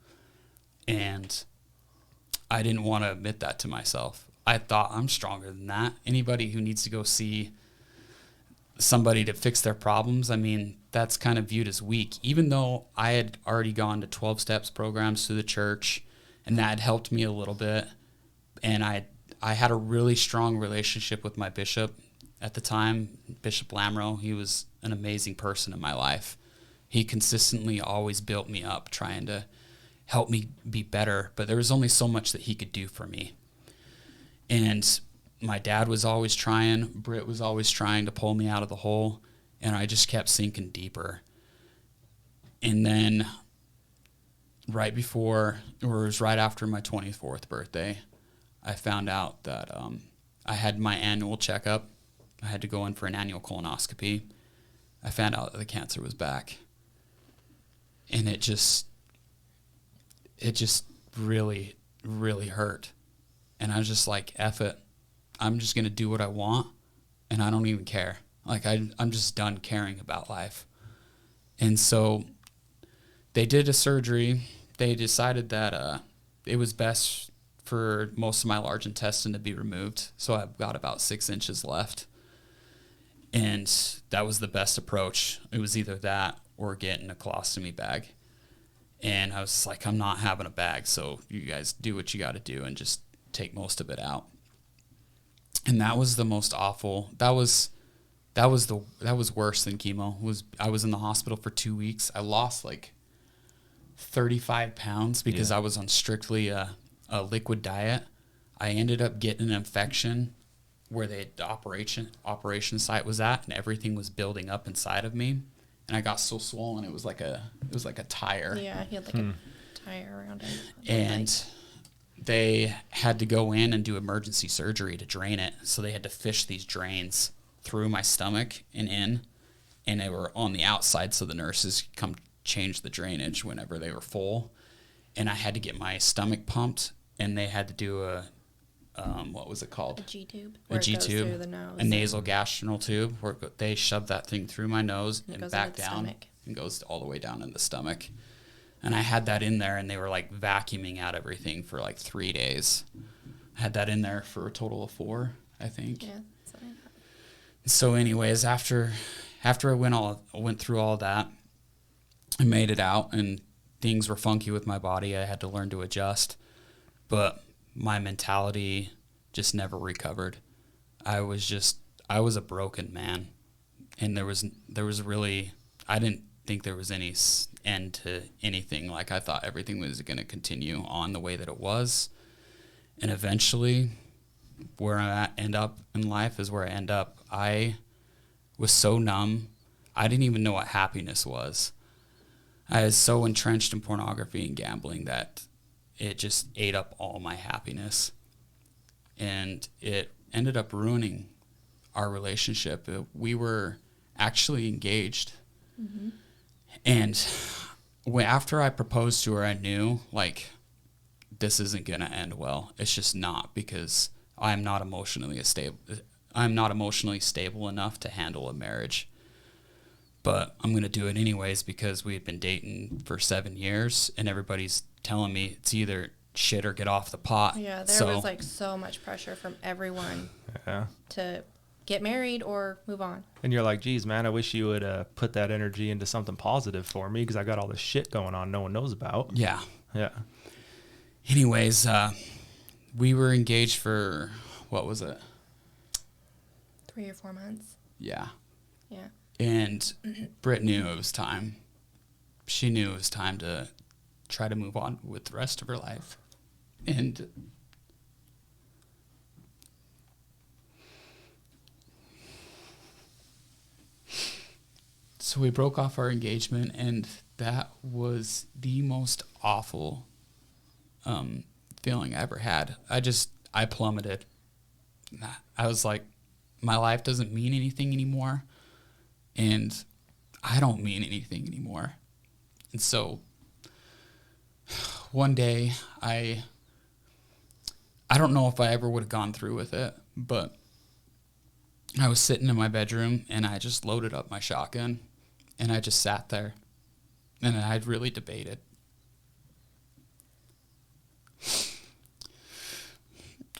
And I didn't want to admit that to myself. I thought, I'm stronger than that. Anybody who needs to go see somebody to fix their problems, I mean, that's kind of viewed as weak. Even though I had already gone to 12 steps programs through the church, and that had helped me a little bit. And I had a really strong relationship with my bishop at the time, Bishop Lamro. He was an amazing person in my life. He consistently always built me up, trying to help me be better, but there was only so much that he could do for me. And my dad was always trying, Britt was always trying to pull me out of the hole, and I just kept sinking deeper. And then right before, or it was right after my 24th birthday, I found out that I had my annual checkup. I had to go in for an annual colonoscopy. I found out that the cancer was back. And it just really, really hurt. And I was just like, F it. I'm just going to do what I want, and I don't even care. Like, I'm just done caring about life. And so they did a surgery they decided that it was best for most of my large intestine to be removed. So I've got about 6 inches left. And that was the best approach. It was either that or getting a colostomy bag. And I was like, I'm not having a bag, so you guys do what you got to do and just take most of it out. And that was the most awful. That was worse than chemo. I was in the hospital for 2 weeks. I lost like 35 pounds because I was on strictly a liquid diet. I ended up getting an infection where the operation site was at, and everything was building up inside of me. And I got so swollen, it was like a tire. Yeah, he had like a tire around it. And they had to go in and do emergency surgery to drain it. So they had to fish these drains through my stomach and in, and they were on the outside, so the nurses could come change the drainage whenever they were full. And I had to get my stomach pumped, and they had to do a what was it called? A G-tube. A G-tube. It goes through the nose. A nasal gastrinal tube, where they shove that thing through my nose and back down stomach. and goes all the way down in the stomach. And I had that in there, and they were like vacuuming out everything for like 3 days. I had that in there for a total of 4, I think. Yeah. Something like that. So anyways, after I went through all that, I made it out, and things were funky with my body. I had to learn to adjust, but my mentality just never recovered. I was a broken man, and there was really, I didn't think there was any end to anything. Like, I thought everything was going to continue on the way that it was, and eventually where I end up in life is where I end up. I was so numb, I didn't even know what happiness was. I was so entrenched in pornography and gambling that it just ate up all my happiness. And it ended up ruining our relationship. We were actually engaged. Mm-hmm. And after I proposed to her, I knew, like, this isn't going to end well. It's just not, because I'm not emotionally stable enough to handle a marriage. But I'm going to do it anyways, because we had been dating for 7 years, and everybody's telling me it's either shit or get off the pot. Yeah, there was like so much pressure from everyone to get married or move on. And you're like, geez, man, I wish you would put that energy into something positive for me, because I got all this shit going on no one knows about. Yeah. Yeah. Anyways, we were engaged for, what was it? 3 or 4 months. Yeah. Yeah. And Britt knew it was time. She knew it was time to try to move on with the rest of her life. And so we broke off our engagement, and that was the most awful feeling I ever had. I plummeted. I was like, my life doesn't mean anything anymore, and I don't mean anything anymore. And so one day, I don't know if I ever would have gone through with it, but I was sitting in my bedroom, and I just loaded up my shotgun, and I just sat there, and I'd really debated.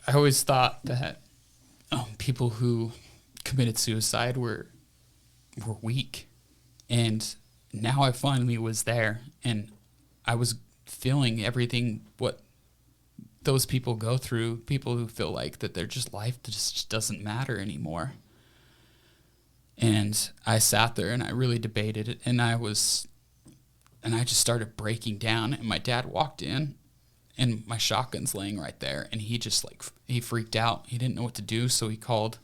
I always thought that people who committed suicide were weak, and now I finally was there, and I was feeling everything what those people go through, people who feel like that their just life just doesn't matter anymore. And I sat there and I really debated it, and I just started breaking down, and my dad walked in, and my shotgun's laying right there, and he just he freaked out. He didn't know what to do, so he called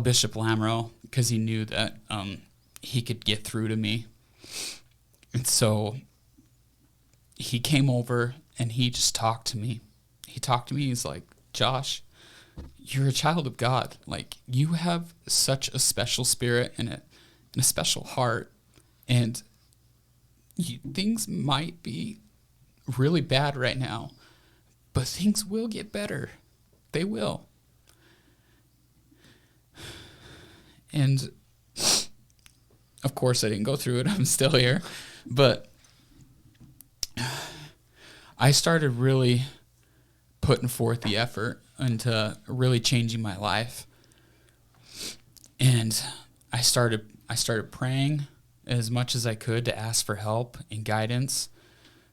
Bishop Lamro, because he knew that he could get through to me. And so he came over, and he just talked to me. He's like, Josh, you're a child of God. Like, you have such a special spirit and a special heart, and things might be really bad right now, but things will get better. They will. And of course I didn't go through it. I'm still here. But I started really putting forth the effort into really changing my life. And I started praying as much as I could to ask for help and guidance,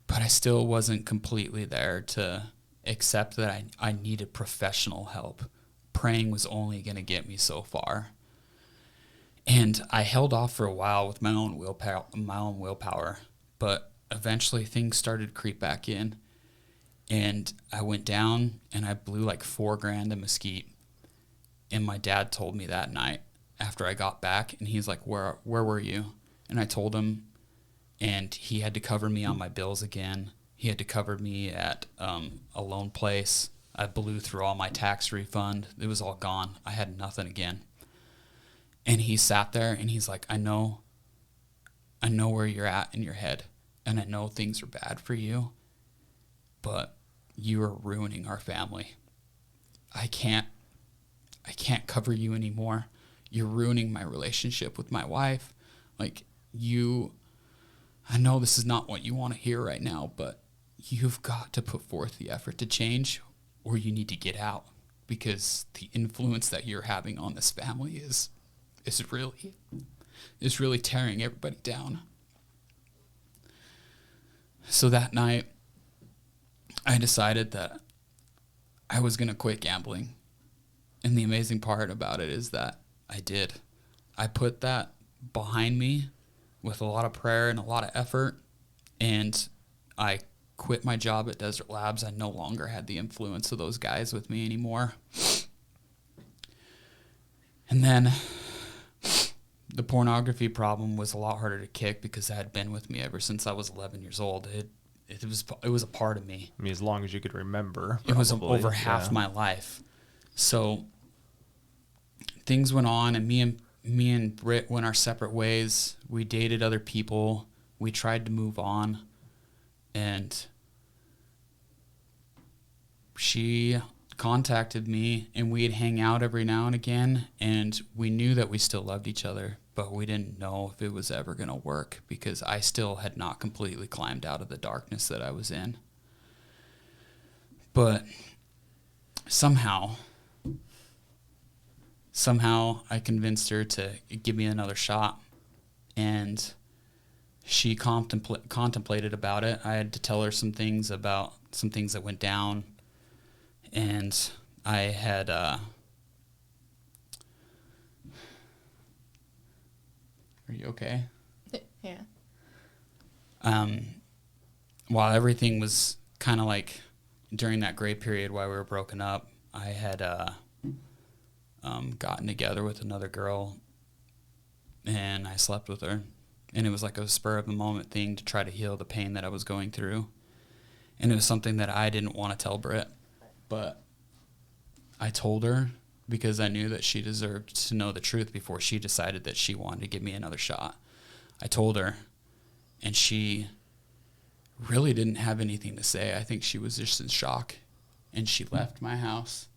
but I still wasn't completely there to accept that I needed professional help. Praying was only going to get me so far. And I held off for a while with my own willpower, but eventually things started to creep back in. And I went down and I blew like $4,000 in mesquite. And my dad told me that night after I got back, and he's like, where were you? And I told him, and he had to cover me on my bills again. He had to cover me at a loan place. I blew through all my tax refund. It was all gone. I had nothing again. And he sat there and he's like, I know where you're at in your head, and I know things are bad for you, but you are ruining our family. I can't cover you anymore. You're ruining my relationship with my wife. Like, I know this is not what you want to hear right now, but you've got to put forth the effort to change, or you need to get out, because the influence that you're having on this family is really tearing everybody down. So that night, I decided that I was going to quit gambling. And the amazing part about it is that I did. I put that behind me with a lot of prayer and a lot of effort, and I quit my job at Desert Labs. I no longer had the influence of those guys with me anymore. And then the pornography problem was a lot harder to kick because it had been with me ever since I was 11 years old. It was a part of me. I mean, as long as you could remember. It was over half my life. So things went on, and me and Britt went our separate ways. We dated other people. We tried to move on, and she contacted me, and we'd hang out every now and again, and we knew that we still loved each other, but we didn't know if it was ever going to work because I still had not completely climbed out of the darkness that I was in. But somehow I convinced her to give me another shot, and she contemplated about it. I had to tell her some things that went down, and I had Are you okay? Yeah. While everything was kind of like during that gray period while we were broken up, I had gotten together with another girl, and I slept with her, and it was like a spur of the moment thing to try to heal the pain that I was going through. And it was something that I didn't want to tell Britt, but I told her because I knew that she deserved to know the truth before she decided that she wanted to give me another shot. I told her, and she really didn't have anything to say. I think she was just in shock, and she left my house,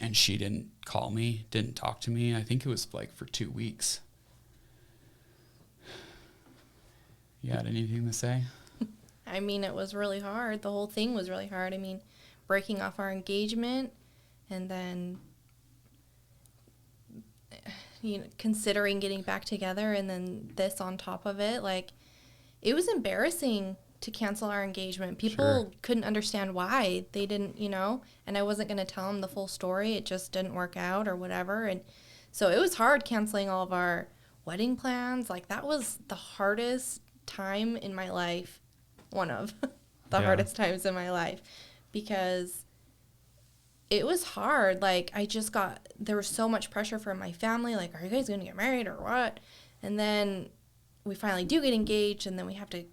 and she didn't call me, didn't talk to me. I think it was like for 2 weeks. You had anything to say? I mean, it was really hard. The whole thing was really hard. I mean, breaking off our engagement and then, considering getting back together, and then this on top of it. Like, it was embarrassing to cancel our engagement. People couldn't understand why. They didn't, and I wasn't going to tell them the full story. It just didn't work out or whatever. And so it was hard canceling all of our wedding plans. Like, that was the hardest time in my life. One of the hardest times in my life, because it was hard. Like, there was so much pressure from my family. Like, are you guys going to get married or what? And then we finally do get engaged, and then we have to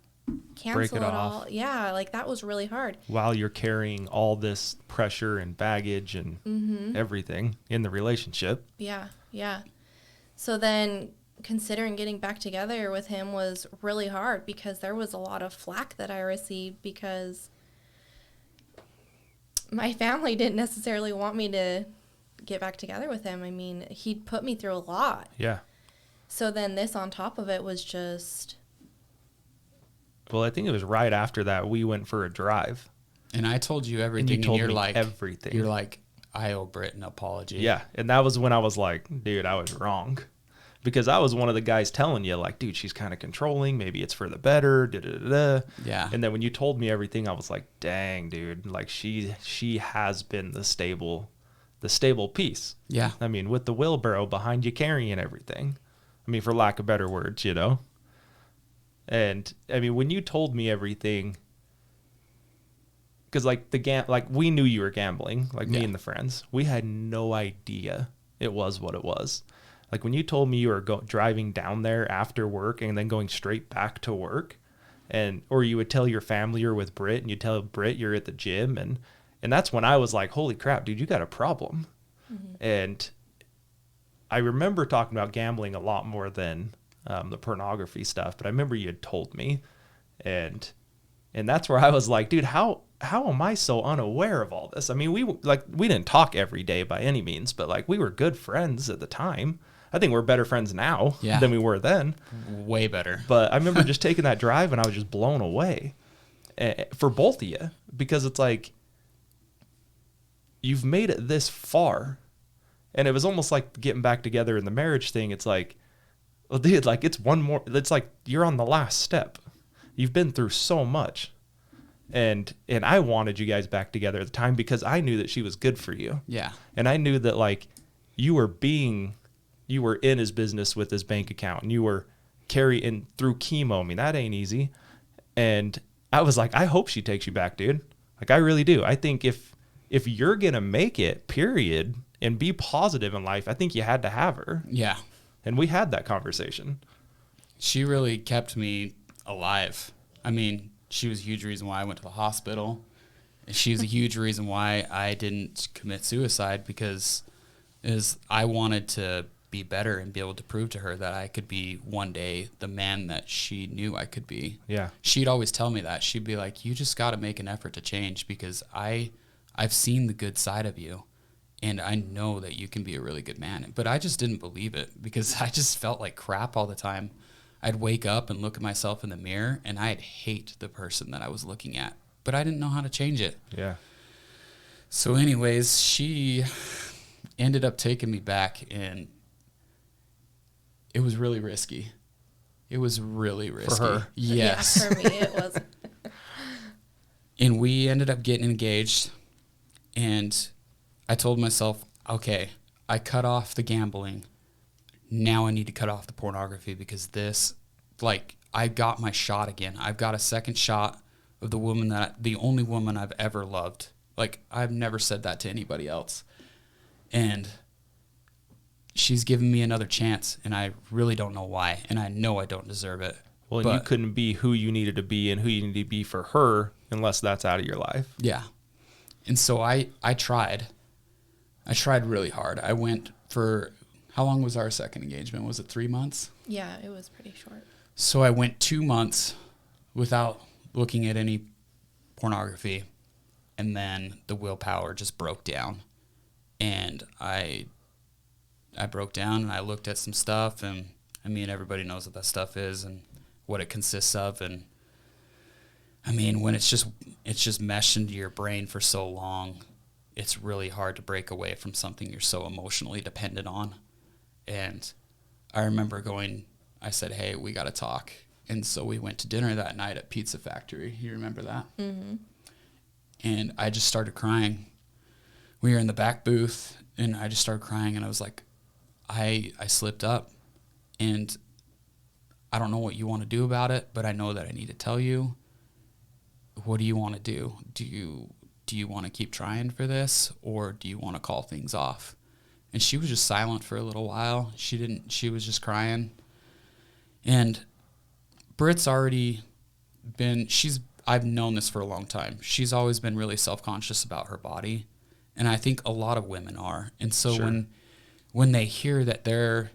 cancel it all. Yeah, like, that was really hard. While you're carrying all this pressure and baggage and everything in the relationship. Yeah. So then considering getting back together with him was really hard, because there was a lot of flack that I received because my family didn't necessarily want me to get back together with him. I mean, he'd put me through a lot. Yeah. So then this on top of it was just Well, I think it was right after that we went for a drive. And I told you everything. And you told you're me like, everything. You're like, I owe Britt an apology. Yeah. And that was when I was like, dude, I was wrong. Because I was one of the guys telling you, like, dude, she's kind of controlling. Maybe it's for the better. Yeah. And then when you told me everything, I was like, dang, dude, like she has been the stable piece. Yeah. I mean, with the wheelbarrow behind you carrying everything. I mean, for lack of better words, you know. And I mean, when you told me everything, because like we knew you were gambling, like me and the friends, we had no idea it was what it was. Like when you told me you were driving down there after work and then going straight back to work, or you would tell your family you're with Britt and you tell Britt you're at the gym, and that's when I was like, holy crap, dude, you got a problem. Mm-hmm. And I remember talking about gambling a lot more than the pornography stuff, but I remember you had told me, and that's where I was like, dude, how am I so unaware of all this? I mean, we didn't talk every day by any means, but like we were good friends at the time. I think we're better friends now than we were then. Way better. But I remember just taking that drive and I was just blown away for both of you, because it's like, you've made it this far. And it was almost like getting back together in the marriage thing. It's like, well, dude, like it's like you're on the last step. You've been through so much. And I wanted you guys back together at the time because I knew that she was good for you. Yeah. And I knew that like you were in his business with his bank account, and you were carrying through chemo. I mean, that ain't easy. And I was like, I hope she takes you back, dude. Like, I really do. I think if you're going to make it, period, and be positive in life, I think you had to have her. Yeah. And we had that conversation. She really kept me alive. I mean, she was a huge reason why I went to the hospital. She was a huge reason why I didn't commit suicide, because I wanted to be better and be able to prove to her that I could be one day the man that she knew I could be. Yeah. She'd always tell me that. She'd be like, you just got to make an effort to change, because I've seen the good side of you and I know that you can be a really good man. But I just didn't believe it, because I just felt like crap all the time. I'd wake up and look at myself in the mirror and I'd hate the person that I was looking at, but I didn't know how to change it. Yeah. So anyways, she ended up taking me back, and it was really risky. It was really risky. For her. Yes. Yeah, for me it was. And we ended up getting engaged, and I told myself, okay, I cut off the gambling. Now I need to cut off the pornography, because this, like, I got my shot again. I've got a second shot of the only woman I've ever loved. Like, I've never said that to anybody else. And she's given me another chance, and I really don't know why, and I know I don't deserve it. Well, and you couldn't be who you needed to be and who you needed to be for her unless that's out of your life. Yeah. And so I tried. I tried really hard. I went for, how long was our second engagement? Was it 3 months? Yeah, it was pretty short. So I went 2 months without looking at any pornography, and then the willpower just broke down. And I broke down, and I looked at some stuff, and I mean, everybody knows what that stuff is and what it consists of. And I mean, when it's just meshed into your brain for so long, it's really hard to break away from something you're so emotionally dependent on. And I remember I said, hey, we got to talk. And so we went to dinner that night at Pizza Factory. You remember that? Mm-hmm. And I just started crying. We were in the back booth, and I just started crying, and I was like, I slipped up, and I don't know what you want to do about it, but I know that I need to tell you. What do you want to do? Do you want to keep trying for this, or do you want to call things off? And she was just silent for a little while. She was just crying. And Britt's already been, I've known this for a long time. She's always been really self-conscious about her body. And I think a lot of women are. And so Sure. when they hear that their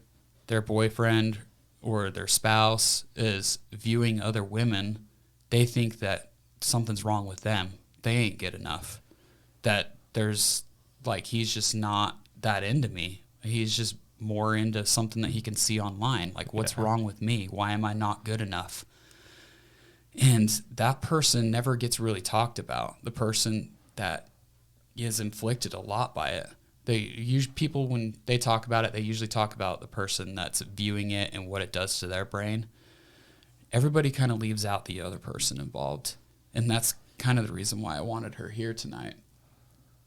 boyfriend or their spouse is viewing other women, they think that something's wrong with them. They ain't good enough. That there's, like, he's just not that into me. He's just more into something that he can see online. Like, what's wrong with me? Why am I not good enough? And that person never gets really talked about. The person that is inflicted a lot by it. People, when they talk about it, they usually talk about the person that's viewing it and what it does to their brain. Everybody kind of leaves out the other person involved. And that's kind of the reason why I wanted her here tonight.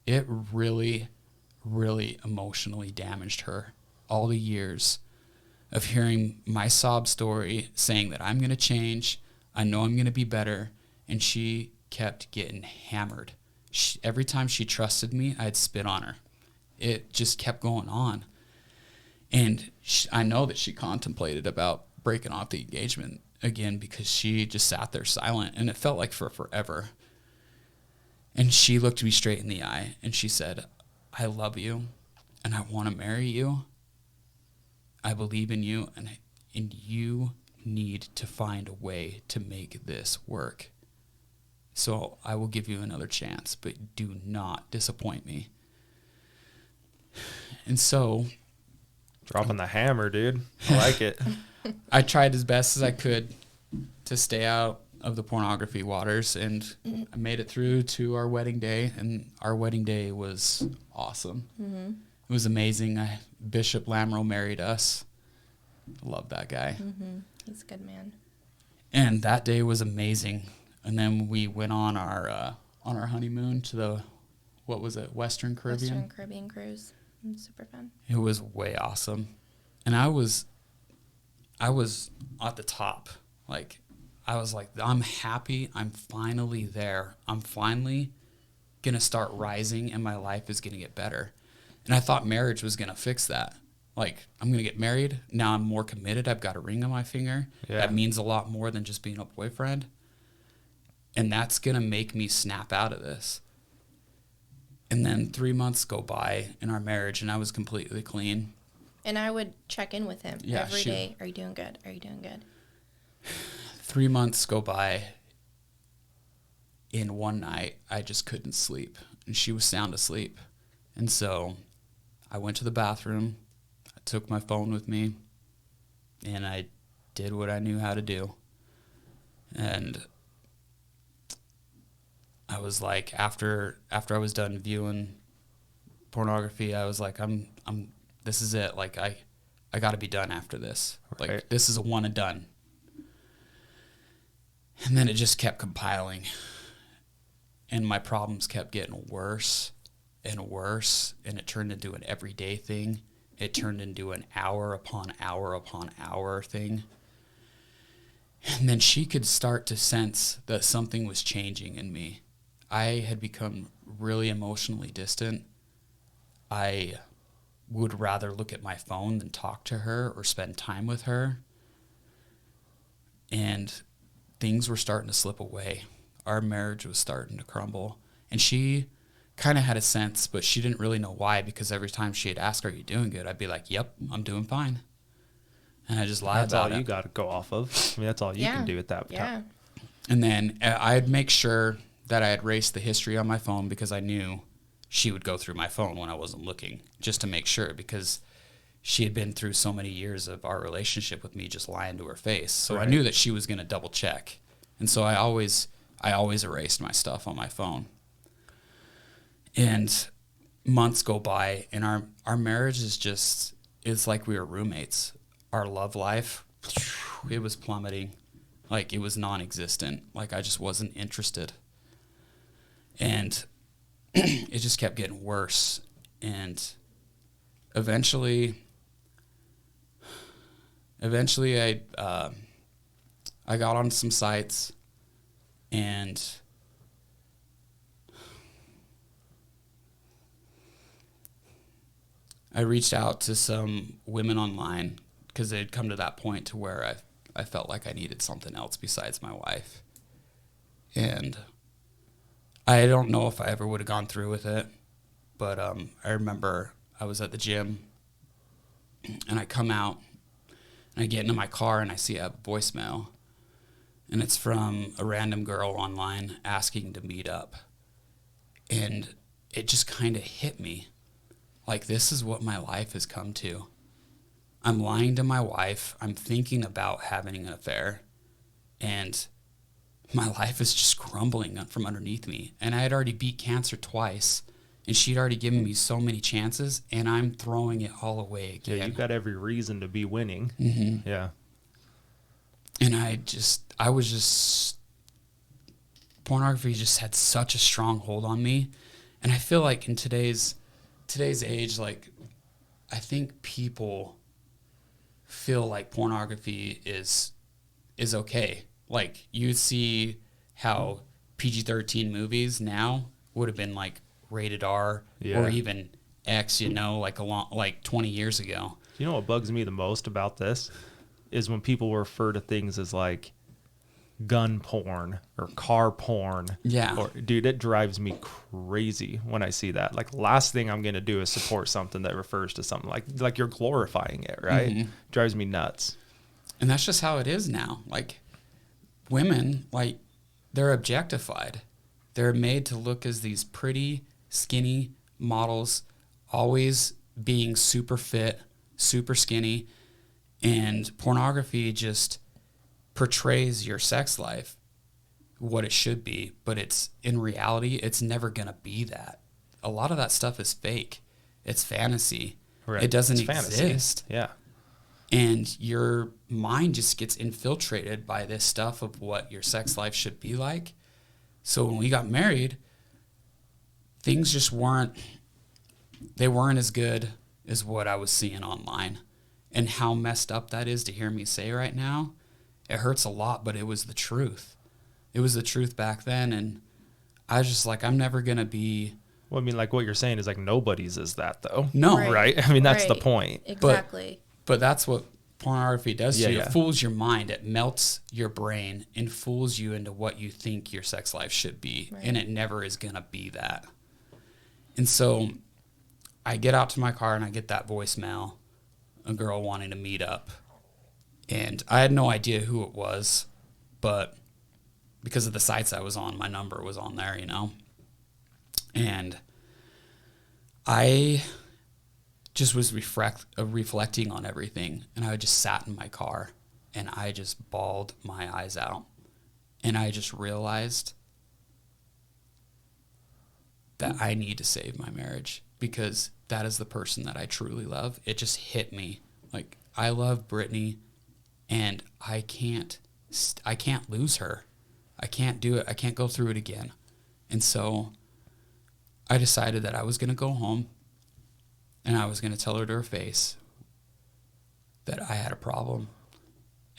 It really, really emotionally damaged her. All the years of hearing my sob story, saying that I'm going to change, I know I'm going to be better, and she kept getting hammered. Every time she trusted me, I'd spit on her. It just kept going on. And I know that she contemplated about breaking off the engagement again because she just sat there silent, and it felt like for forever. And she looked me straight in the eye, and she said, I love you, and I want to marry you. I believe in you, and you need to find a way to make this work. So I will give you another chance, but do not disappoint me. And so... Dropping the hammer, dude. I like it. I tried as best as I could to stay out of the pornography waters, and I made it through to our wedding day, and our wedding day was awesome. Mm-hmm. It was amazing. Bishop Lamro married us. Love that guy. Mm-hmm. He's a good man. And that day was amazing. And then we went on our honeymoon to the, what was it, Western Caribbean? Western Caribbean cruise. It was super fun. It was way awesome. And I was at the top. Like, I was like, I'm happy. I'm finally there. I'm finally going to start rising, and my life is going to get better. And I thought marriage was going to fix that. Like, I'm going to get married. Now I'm more committed. I've got a ring on my finger. Yeah. That means a lot more than just being a boyfriend. And that's going to make me snap out of this. And then 3 months go by in our marriage, and I was completely clean. And I would check in with him every day. Are you doing good? Are you doing good? 3 months go by. In one night, I just couldn't sleep. And she was sound asleep. And so I went to the bathroom. I took my phone with me. And I did what I knew how to do. And I was like, after I was done viewing pornography, I was like, this is it. Like, I got to be done after this. Right. Like, this is a one and done. And then it just kept compiling. And my problems kept getting worse and worse. And it turned into an everyday thing. It turned into an hour upon hour upon hour thing. And then she could start to sense that something was changing in me. I had become really emotionally distant. I would rather look at my phone than talk to her or spend time with her. And things were starting to slip away. Our marriage was starting to crumble. And she kind of had a sense, but she didn't really know why, because every time she'd ask, are you doing good? I'd be like, yep, I'm doing fine. And I just lied about it. That's all you got to go off of. I mean, that's all you can do at that time. And then I'd make sure that I had erased the history on my phone, because I knew she would go through my phone when I wasn't looking, just to make sure, because she had been through so many years of our relationship with me just lying to her face. So I knew that she was going to double check. And so I always erased my stuff on my phone. And months go by, and our marriage it's like we were roommates. Our love life, it was plummeting. Like, it was non-existent. Like, I just wasn't interested. And it just kept getting worse. And eventually I got on some sites, and I reached out to some women online, because they had come to that point to where I felt like I needed something else besides my wife. And I don't know if I ever would have gone through with it, but I remember I was at the gym, and I come out, and I get into my car, and I see a voicemail, and it's from a random girl online asking to meet up. And it just kind of hit me. Like, this is what my life has come to. I'm lying to my wife. I'm thinking about having an affair. And my life is just crumbling from underneath me. And I had already beat cancer twice, and she'd already given me so many chances, and I'm throwing it all away again. Yeah, you've got every reason to be winning. Mm-hmm. Yeah. And pornography just had such a strong hold on me. And I feel like in today's age, like, I think people feel like pornography is okay. Like, you see how PG-13 movies now would have been like rated R or even X, like 20 years ago. You know what bugs me the most about this is when people refer to things as like gun porn or car porn. Yeah. Or, dude, it drives me crazy when I see that. Like, last thing I'm going to do is support something that refers to something like you're glorifying it, right? Mm-hmm. Drives me nuts. And that's just how it is now. Like, women, like, they're objectified. They're made to look as these pretty, skinny models, always being super fit, super skinny. And pornography just portrays your sex life what it should be, but in reality, it's never going to be that. A lot of that stuff is fake. It's fantasy. Right. It doesn't exist. Fantasy. Yeah. And your mind just gets infiltrated by this stuff of what your sex life should be like. So when we got married, things just weren't as good as what I was seeing online. And how messed up that is to hear me say right now. It hurts a lot, but it was the truth. It was the truth back then. And I was just like, I'm never going to be... Well, I mean, like, what you're saying is like nobody's is that, though. No. Right? I mean, that's the point. Exactly. But that's what pornography does to you. Yeah. It fools your mind. It melts your brain and fools you into what you think your sex life should be. Right. And it never is going to be that. And so I get out to my car and I get that voicemail, a girl wanting to meet up. And I had no idea who it was, but because of the sites I was on, my number was on there, And I just was reflecting on everything, and I just sat in my car, and I just bawled my eyes out. And I just realized that I need to save my marriage because that is the person that I truly love. It just hit me. Like, I love Brittany, and I can't lose her. I can't do it. I can't go through it again. And so I decided that I was going to go home and I was going to tell her to her face that I had a problem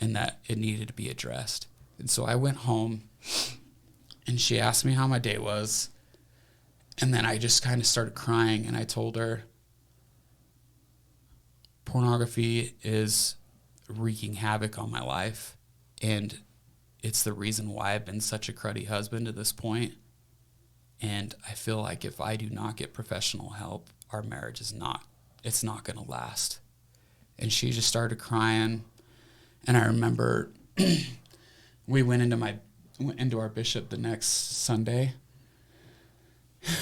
and that it needed to be addressed. And so I went home and she asked me how my day was. And then I just kind of started crying and I told her, pornography is wreaking havoc on my life, and it's the reason why I've been such a cruddy husband to this point. And I feel like if I do not get professional help, our marriage it's not going to last. And she just started crying. And I remember we went into our bishop the next Sunday.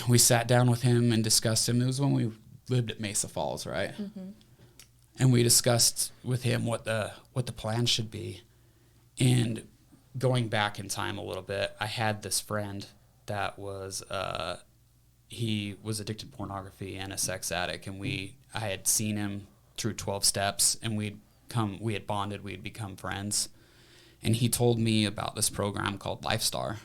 We sat down with him and discussed him. It was when we lived at Mesa Falls, right? Mm-hmm. And we discussed with him what the plan should be. And going back in time a little bit, I had this friend that was he was addicted to pornography and a sex addict, and I had seen him through 12 steps, and we had bonded, we'd become friends. And he told me about this program called LifeStar,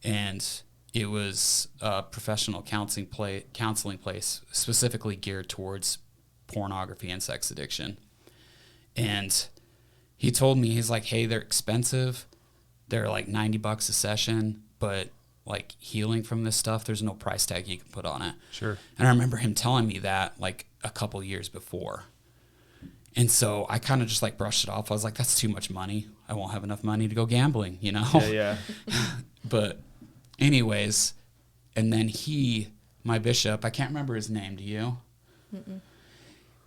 and it was a professional counseling place specifically geared towards pornography and sex addiction. And he told me, he's like, hey, they're expensive. They're like $90 a session, but like healing from this stuff, there's no price tag you can put on it. Sure. And I remember him telling me that like a couple years before. And so I kind of just like brushed it off. I was like, that's too much money. I won't have enough money to go gambling, Yeah. But anyways, and then my bishop, I can't remember his name, do you? Mm-mm.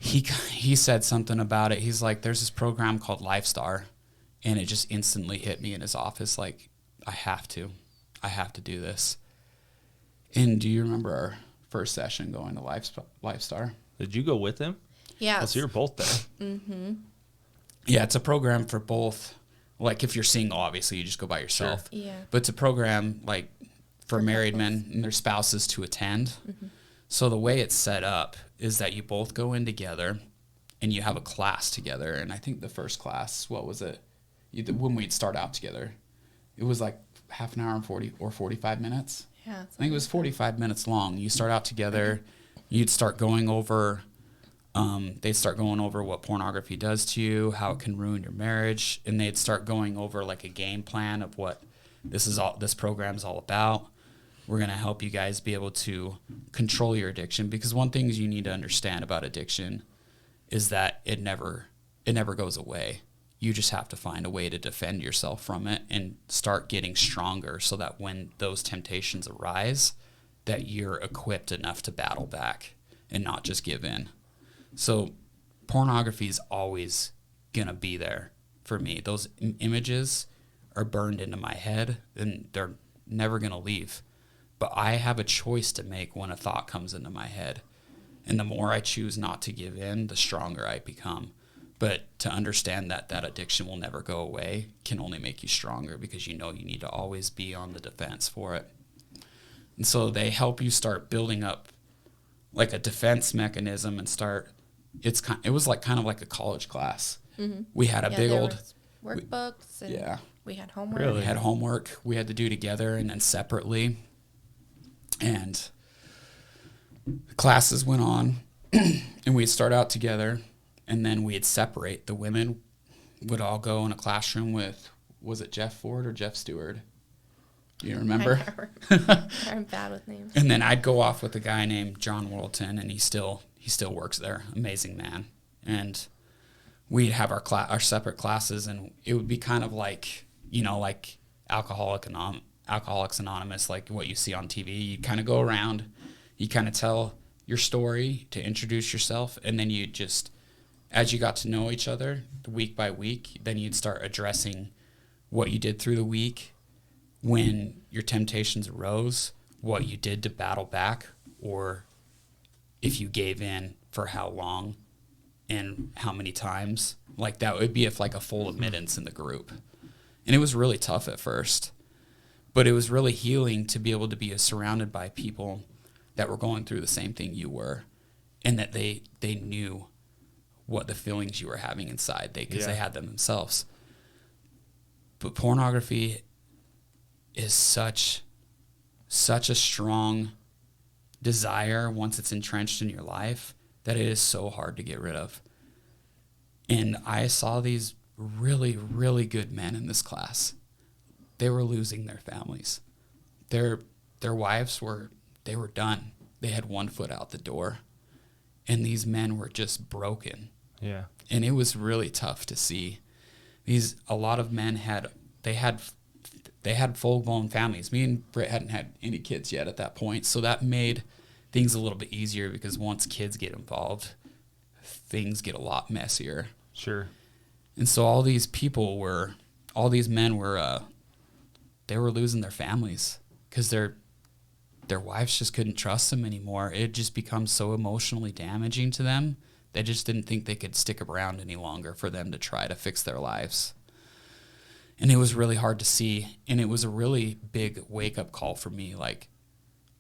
He said something about it. He's like, there's this program called LifeStar, and it just instantly hit me in his office. Like, I have to do this. And do you remember our first session going to LifeStar? Did you go with him? Yeah. So you're both there. Mm-hmm. Yeah, it's a program for both Like if you're single, obviously you just go by yourself. Sure. Yeah. But it's a program like for married couples. men and their spouses to attend. Mm-hmm. So the way it's set up is that you both go in together and you have a class together. And I think the first class, what was it? When we'd start out together, it was like half an hour and 40 or 45 minutes. Yeah. I think it was 45 minutes long. You start out together. You'd start going over, they'd start going over what pornography does to you, how it can ruin your marriage. And they'd start going over like a game plan of what this program's all about. We're going to help you guys be able to control your addiction, because one thing you need to understand about addiction is that it never goes away. You just have to find a way to defend yourself from it and start getting stronger so that when those temptations arise, that you're equipped enough to battle back and not just give in. So pornography is always going to be there for me. Those images are burned into my head and they're never going to leave. But I have a choice to make when a thought comes into my head. And the more I choose not to give in, the stronger I become. But to understand that that addiction will never go away can only make you stronger, because you know you need to always be on the defense for it. And so they help you start building up like a defense mechanism and it was like kind of like a college class. Mm-hmm. We had a big there old was workbooks, and yeah. we had homework. Really? We had homework we had to do together and then separately. And classes went on and we'd start out together, and then we'd separate. The women would all go in a classroom with, was it Jeff Ford or Jeff Stewart? Do you remember? I'm bad with names. And then I'd go off with a guy named John Worlton, and he still works there. Amazing man. And we'd have our separate classes, and it would be kind of like, like Alcoholics Anonymous, like what you see on TV. You kind of go around, you kind of tell your story to introduce yourself, and then you just, as you got to know each other week by week, then you'd start addressing what you did through the week, when your temptations arose, what you did to battle back, or if you gave in, for how long and how many times. Like that would be like a full admittance in the group. And it was really tough at first, but it was really healing to be able to be surrounded by people that were going through the same thing you were, and that they knew what the feelings you were having inside, because they had them themselves. But pornography is such a strong desire once it's entrenched in your life that it is so hard to get rid of. And I saw these really, really good men in this class. They were losing their families. Their wives were done. They had one foot out the door. And these men were just broken. Yeah. And it was really tough to see. A lot of men had full-blown families. Me and Britt hadn't had any kids yet at that point, so that made things a little bit easier, because once kids get involved, things get a lot messier. Sure. And so all these men were, they were losing their families because their wives just couldn't trust them anymore. It just becomes so emotionally damaging to them. They just didn't think they could stick around any longer for them to try to fix their lives. And it was really hard to see. And it was a really big wake-up call for me. Like,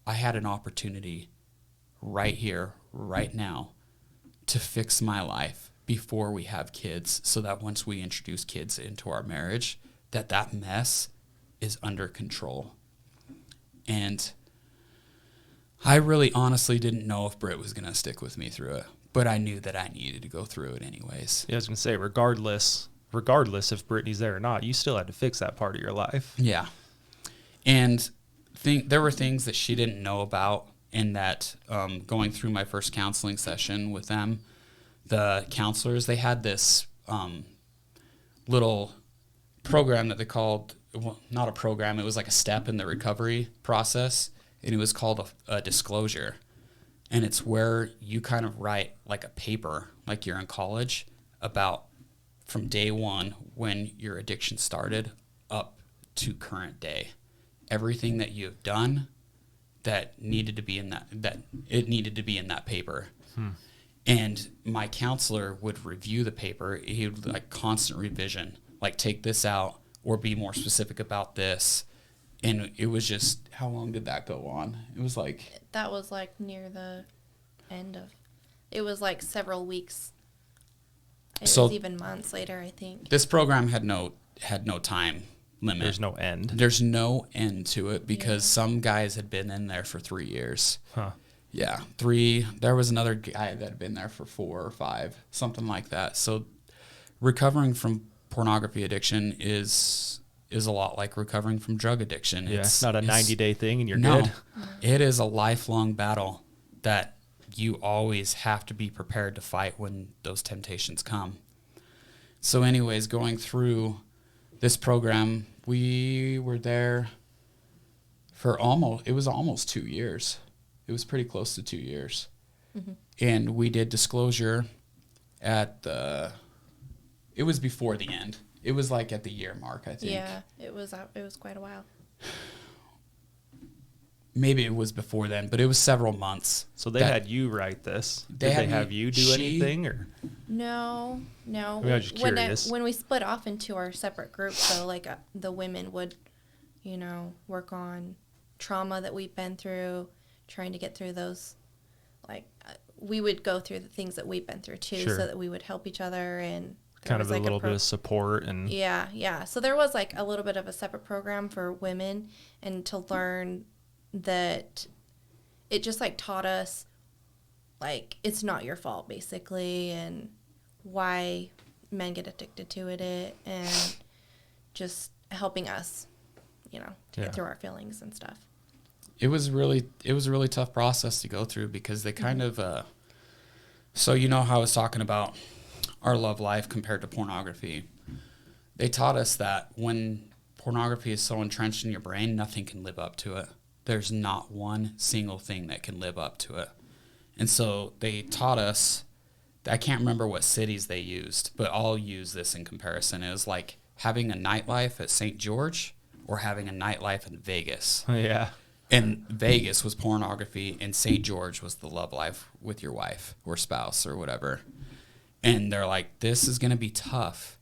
I had an opportunity right here, right now, to fix my life before we have kids, so that once we introduce kids into our marriage, that mess is under control. And I really honestly didn't know if Britt was going to stick with me through it, but I knew that I needed to go through it anyways. Yeah, I was going to say, regardless if Brittany's there or not, you still had to fix that part of your life. Yeah. And there were things that she didn't know about, in that going through my first counseling session with them, the counselors, they had this little program that they called, well, not a program, it was like a step in the recovery process, and it was called a disclosure. And it's where you kind of write like a paper, like you're in college, about from day one when your addiction started up to current day. Everything that you have done that needed to be in that paper. And my counselor would review the paper. He would like constant revision, like take this out, or be more specific about this. And it was just, how long did that go on? It was like... That was like near the end of... It was like several weeks. It was even months later, I think. This program had no time limit. There's no end. There's no end to it because some guys had been in there for 3 years. Huh. Yeah, 3. There was another guy that had been there for 4 or 5, something like that. So recovering from pornography addiction is a lot like recovering from drug addiction. Yeah, it's not a 90-day thing and you're no, good. It is a lifelong battle that you always have to be prepared to fight when those temptations come. So anyways, going through this program, we were there for almost 2 years. It was pretty close to 2 years. Mm-hmm. And we did disclosure it was before the end. It was like at the year mark, I think. Yeah, it was quite a while. Maybe it was before then, but it was several months. So they had you write this. Did they have you do anything, or? No. I mean, I was just curious. When we split off into our separate groups, so like the women would, work on trauma that we've been through, trying to get through those. Like we would go through the things that we've been through too, so that we would help each other and. Kind of a little bit of support and. Yeah. So there was like a little bit of a separate program for women, and to learn that it just like taught us like it's not your fault basically, and why men get addicted to it, and just helping us to get through our feelings and stuff. It was a really tough process to go through because they kind of so how I was talking about our love life compared to pornography. They taught us that when pornography is so entrenched in your brain, nothing can live up to it. There's not one single thing that can live up to it. And so they taught us, I can't remember what cities they used, but I'll use this in comparison. It was like having a nightlife at St. George or having a nightlife in Vegas. Yeah. And Vegas was pornography, and St. George was the love life with your wife or spouse or whatever. And they're like, this is going to be tough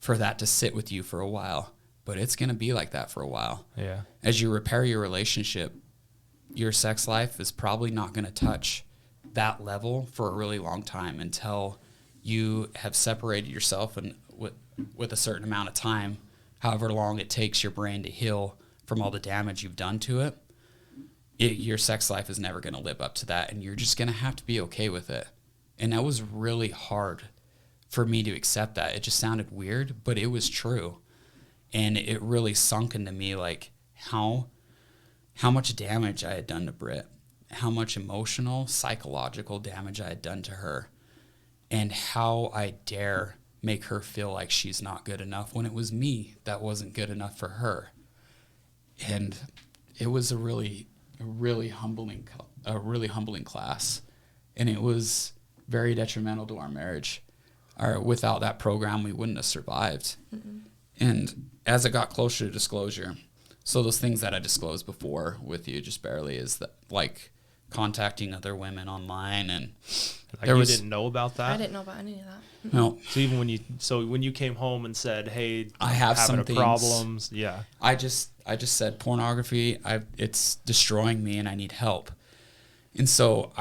for that to sit with you for a while, but it's going to be like that for a while. Yeah. As you repair your relationship, your sex life is probably not going to touch that level for a really long time until you have separated yourself and with a certain amount of time, however long it takes your brain to heal from all the damage you've done to it. Your sex life is never going to live up to that, and you're just going to have to be okay with it. And that was really hard for me to accept that. It just sounded weird, but it was true. And it really sunk into me like how much damage I had done to Britt, how much emotional, psychological damage I had done to her, and how I dare make her feel like she's not good enough when it was me that wasn't good enough for her. And it was a really humbling class. And it was very detrimental to our marriage. Without that program, we wouldn't have survived. Mm-mm. And as it got closer to disclosure, so those things that I disclosed before with you just barely is that like contacting other women online, and you didn't know about that? I didn't know about any of that. Mm-mm. No. So even when you came home and said, "Hey, I have some problems," yeah. I just said pornography. It's destroying me, and I need help. And so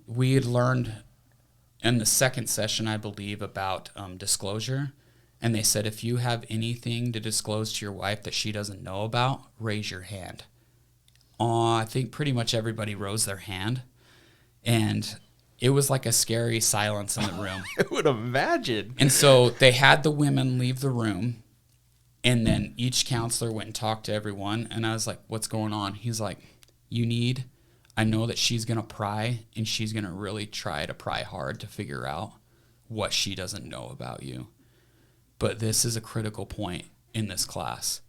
we had learned in the second session, I believe, about disclosure. And they said, if you have anything to disclose to your wife that she doesn't know about, raise your hand. I think pretty much everybody rose their hand. And it was like a scary silence in the room. I would imagine. And so they had the women leave the room. And then each counselor went and talked to everyone. And I was like, what's going on? He's like, I know that she's going to pry, and she's going to really try to pry hard to figure out what she doesn't know about you. But this is a critical point in this class,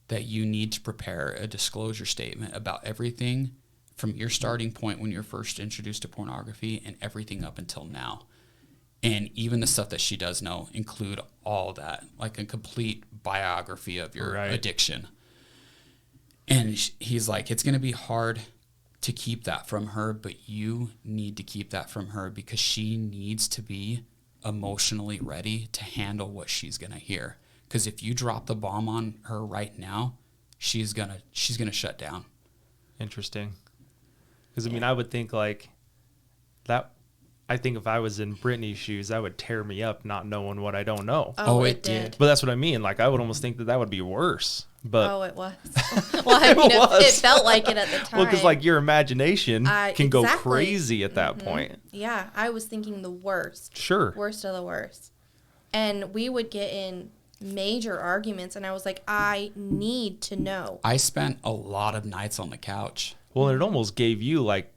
that you need to prepare a disclosure statement about everything from your starting point when you're first introduced to pornography and everything up until now. And even the stuff that she does know, include all that, like a complete biography of your addiction. And he's like, it's going to be hard to keep that from her, but you need to keep that from her because she needs to be emotionally ready to handle what she's going to hear. because if you drop the bomb on her right now, she's gonna shut down. Interesting. Because, I mean, I would think like that. I think if I was in Brittany's shoes, that would tear me up not knowing what I don't know. Oh, Oh, it it did. did. But that's what I mean. Like, I would almost think that would be worse. But Oh, it was. Well, I mean, it felt like it at the time. well, because like your imagination can go exactly. crazy at that point. Yeah, I was thinking the worst. Sure. Worst of the worst. And we would get in major arguments, and I was like, I need to know. I spent a lot of nights on the couch. Well, and it almost gave you like,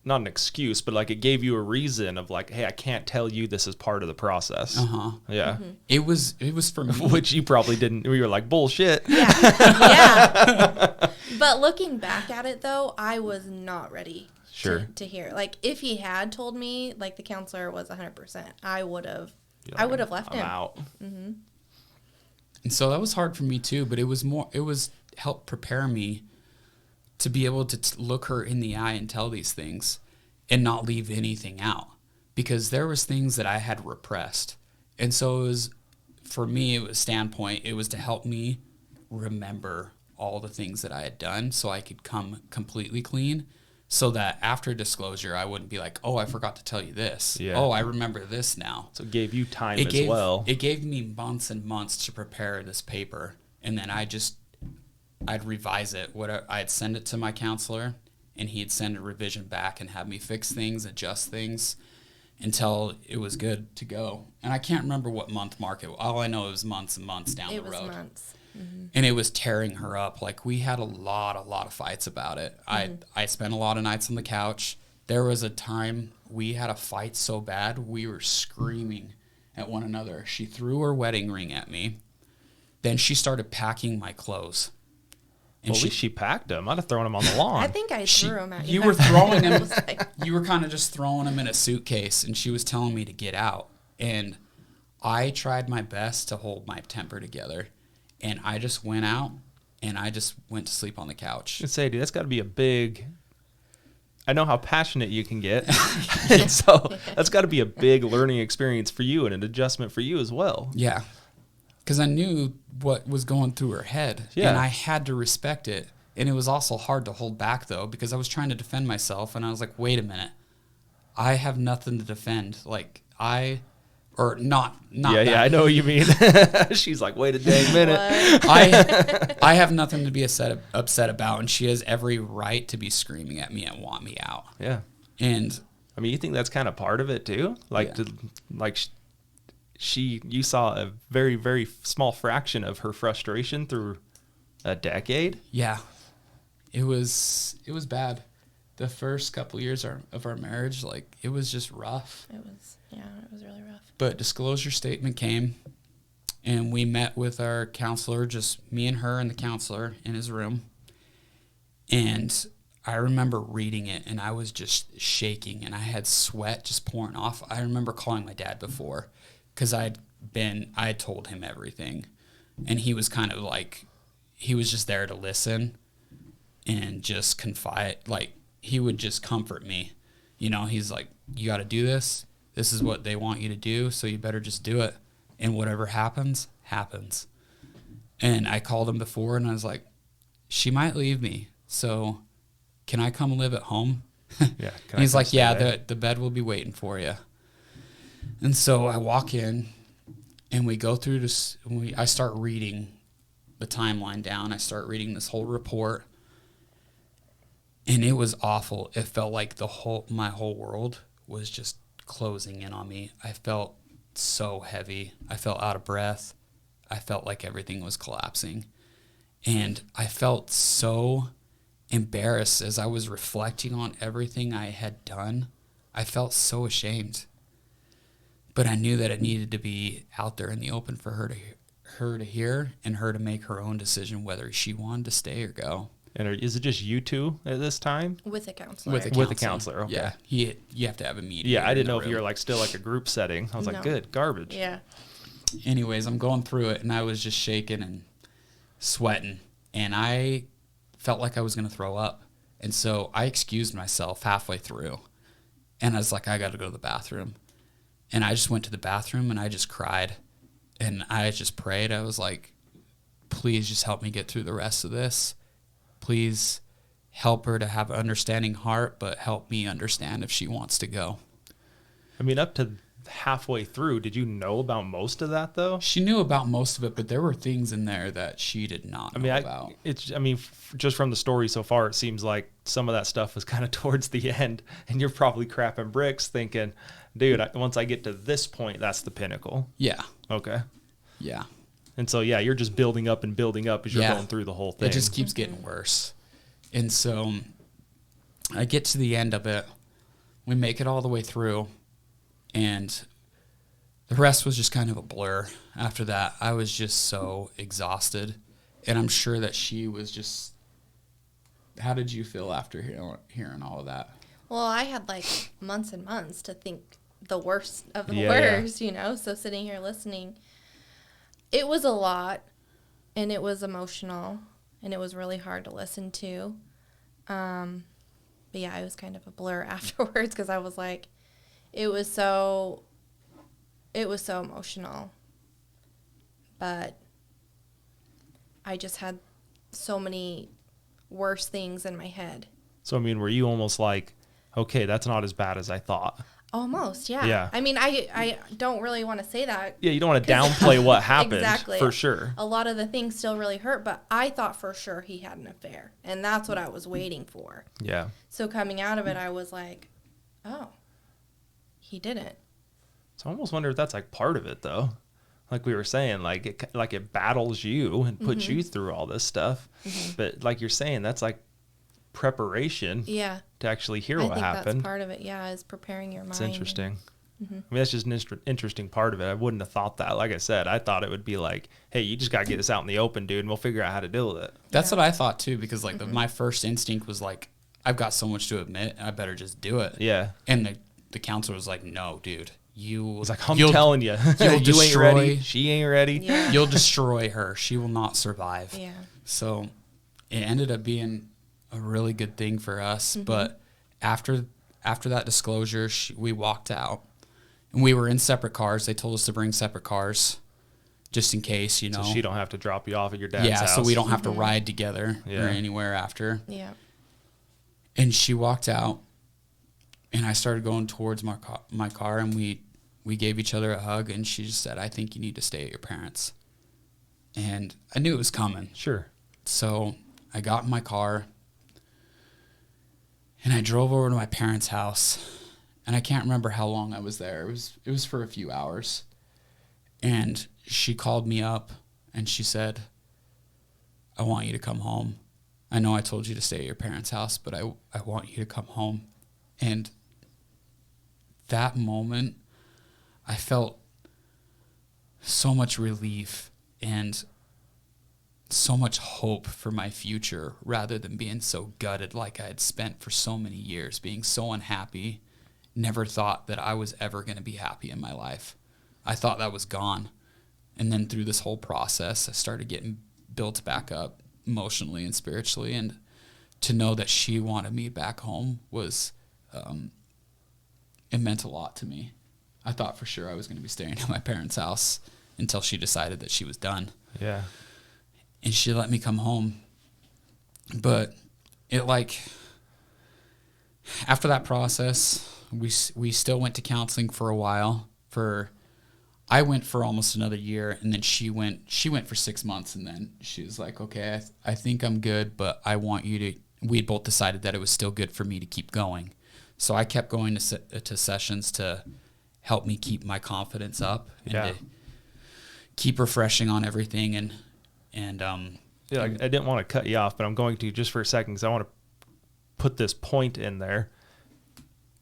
not an excuse, but like it gave you a reason of like, hey, I can't tell you this is part of the process. Yeah. It was for me. Which you probably didn't. You were like, bullshit. Yeah. Yeah. But looking back at it, though, I was not ready Sure. to hear. Like, if he had told me, like, the counselor was 100%, I would have left I'm him. out. And so that was hard for me too, but it was help prepare me to be able to look her in the eye and tell these things and not leave anything out, because there was things that I had repressed. And so it was, for me, it was standpoint, it was to help me remember all the things that I had done so I could come completely clean, so that after disclosure, I wouldn't be like, oh, I forgot to tell you this. Yeah. Oh, I remember this now. So it gave you time It well. It gave me months and months to prepare this paper, and then I'd revise it. I'd send it to my counselor, and he'd send a revision back and have me fix things, adjust things, until it was good to go. And I can't remember what month mark it was. All I know it was months and months down the road. It was months. And it was tearing her up. Like, we had a lot of fights about it. I spent a lot of nights on the couch. There was a time we had a fight so bad we were screaming at one another. She threw her wedding ring at me. Then she started packing my clothes. And Well, at least she packed them. I'd have thrown them on the lawn. I think I threw him at you. You were throwing I him. was like, You were kind of just throwing him in a suitcase, and she was telling me to get out. And I tried my best to hold my temper together. And I just went out, and I just went to sleep on the couch. I say, dude, that's got to be a big. I know how passionate you can get. And so that's got to be a big learning experience for you and an adjustment for you as well. Yeah. Because I knew what was going through her head. Yeah. And I had to respect it. And it was also hard to hold back, though, because I was trying to defend myself. And I was like, wait a minute. I have nothing to defend. Like, not Yeah, that. I know what you mean. She's like, wait a dang minute. I have nothing to be upset about, and she has every right to be screaming at me and want me out. Yeah. And I mean, you think that's kind of part of it too? Like, Yeah. you saw a very, very small fraction of her frustration through a decade. yeah, it was bad. The first couple years of our marriage, like, it was just rough. it was really rough. But disclosure statement came, and we met with our counselor, just me and her and the counselor in his room. And I remember reading it, and I was just shaking, and I had sweat just pouring off. I remember calling my dad before, because I had told him everything. And he was kind of like, he was just there to listen and just confide. Like, he would just comfort me. You know, he's like, you got to do this. This is what they want you to do, so you better just do it. And whatever happens, happens. And I called him before, and I was like, she might leave me, so can I come live at home? Yeah. And he's like, yeah, the bed will be waiting for you. And so I walk in, and we go through this. I start reading the timeline down. I start reading this whole report, and it was awful. It felt like my whole world was just closing in on me. I felt so heavy. I felt out of breath. I felt like everything was collapsing. And I felt so embarrassed as I was reflecting on everything I had done. I felt so ashamed. But I knew that it needed to be out there in the open for her to hear, and her to make her own decision whether she wanted to stay or go. And is it just you two at this time? With a counselor. With a counselor, okay. Yeah, you have to have a meeting. Yeah, I didn't know if you were like still like a group setting. I was like, No. good, garbage. Yeah. Anyways, I'm going through it, and I was just shaking and sweating, and I felt like I was going to throw up. And so I excused myself halfway through, and I was like, I got to go to the bathroom. And I just went to the bathroom, and I just cried. And I just prayed. I was like, please just help me get through the rest of this. Please help her to have an understanding heart, but help me understand if she wants to go. I mean, up to halfway through, did you know about most of that though? She knew about most of it, but there were things in there that she did not know about. Just from the story so far, it seems like some of that stuff was kind of towards the end, and you're probably crapping bricks thinking, dude, once I get to this point, that's the pinnacle. Yeah. Okay. Yeah. And so, yeah, you're just building up and building up as you're going through the whole thing. It just keeps getting worse. And so I get to the end of it. We make it all the way through. And the rest was just kind of a blur. After that, I was just so exhausted. And I'm sure that she was just... How did you feel after hearing all of that? Well, I had like months and months to think the worst of the Yeah, worst, you know? So sitting here listening, it was a lot, and it was emotional, and it was really hard to listen to. But yeah, it was kind of a blur afterwards because I was like, it was so emotional. But I just had so many worse things in my head. So, I mean, were you almost like, okay, that's not as bad as I thought? Almost, yeah. Yeah. I mean, I don't really want to say that. Yeah, you don't want to downplay what happened. Exactly. For sure. A lot of the things still really hurt, but I thought for sure he had an affair, and that's what I was waiting for. Yeah. So coming out of it, I was like, oh, he didn't. So I almost wonder if that's like part of it, though. Like we were saying, like it battles you and puts you through all this stuff. But like you're saying, that's like preparation to actually hear what happened. I think that's part of it, is preparing your mind. It's interesting. I mean, that's just an interesting part of it. I wouldn't have thought that. Like I said, I thought it would be like, hey, you just got to get this out in the open, dude, and we'll figure out how to deal with it. That's what I thought, too, because like my first instinct was like, I've got so much to admit, I better just do it. Yeah. And the counselor was like, no, dude. It's like, I'm telling you, you ain't ready. She ain't ready. Yeah. You'll destroy her. She will not survive. Yeah. So it ended up being a really good thing for us. But after that disclosure, we walked out. And we were in separate cars. They told us to bring separate cars just in case, you know. So she don't have to drop you off at your dad's house. Yeah, so we don't have to ride together or anywhere after. Yeah. And she walked out, and I started going towards my car, and we gave each other a hug, and she just said, I think you need to stay at your parents'. And I knew it was coming. Sure. So I got in my car, and I drove over to my parents' house, and I can't remember how long I was there. It was for a few hours. And she called me up, and she said, I want you to come home. I know I told you to stay at your parents' house, but I want you to come home. And that moment, I felt so much relief and so much hope for my future rather than being so gutted like I had spent for so many years, being so unhappy. Never thought that I was ever going to be happy in my life. I thought that was gone. And then through this whole process, I started getting built back up emotionally and spiritually. And to know that she wanted me back home was, it meant a lot to me. I thought for sure I was going to be staying at my parents' house until she decided that she was done. Yeah. And she let me come home. But it after that process, we still went to counseling for a while. I went for almost another year, and then she went for 6 months, and then she was like, okay, I think I'm good, but I want you to, we had both decided that it was still good for me to keep going. So I kept going to sessions to help me keep my confidence up and to keep refreshing on everything. And I didn't want to cut you off, but I'm going to just for a second because I want to put this point in there.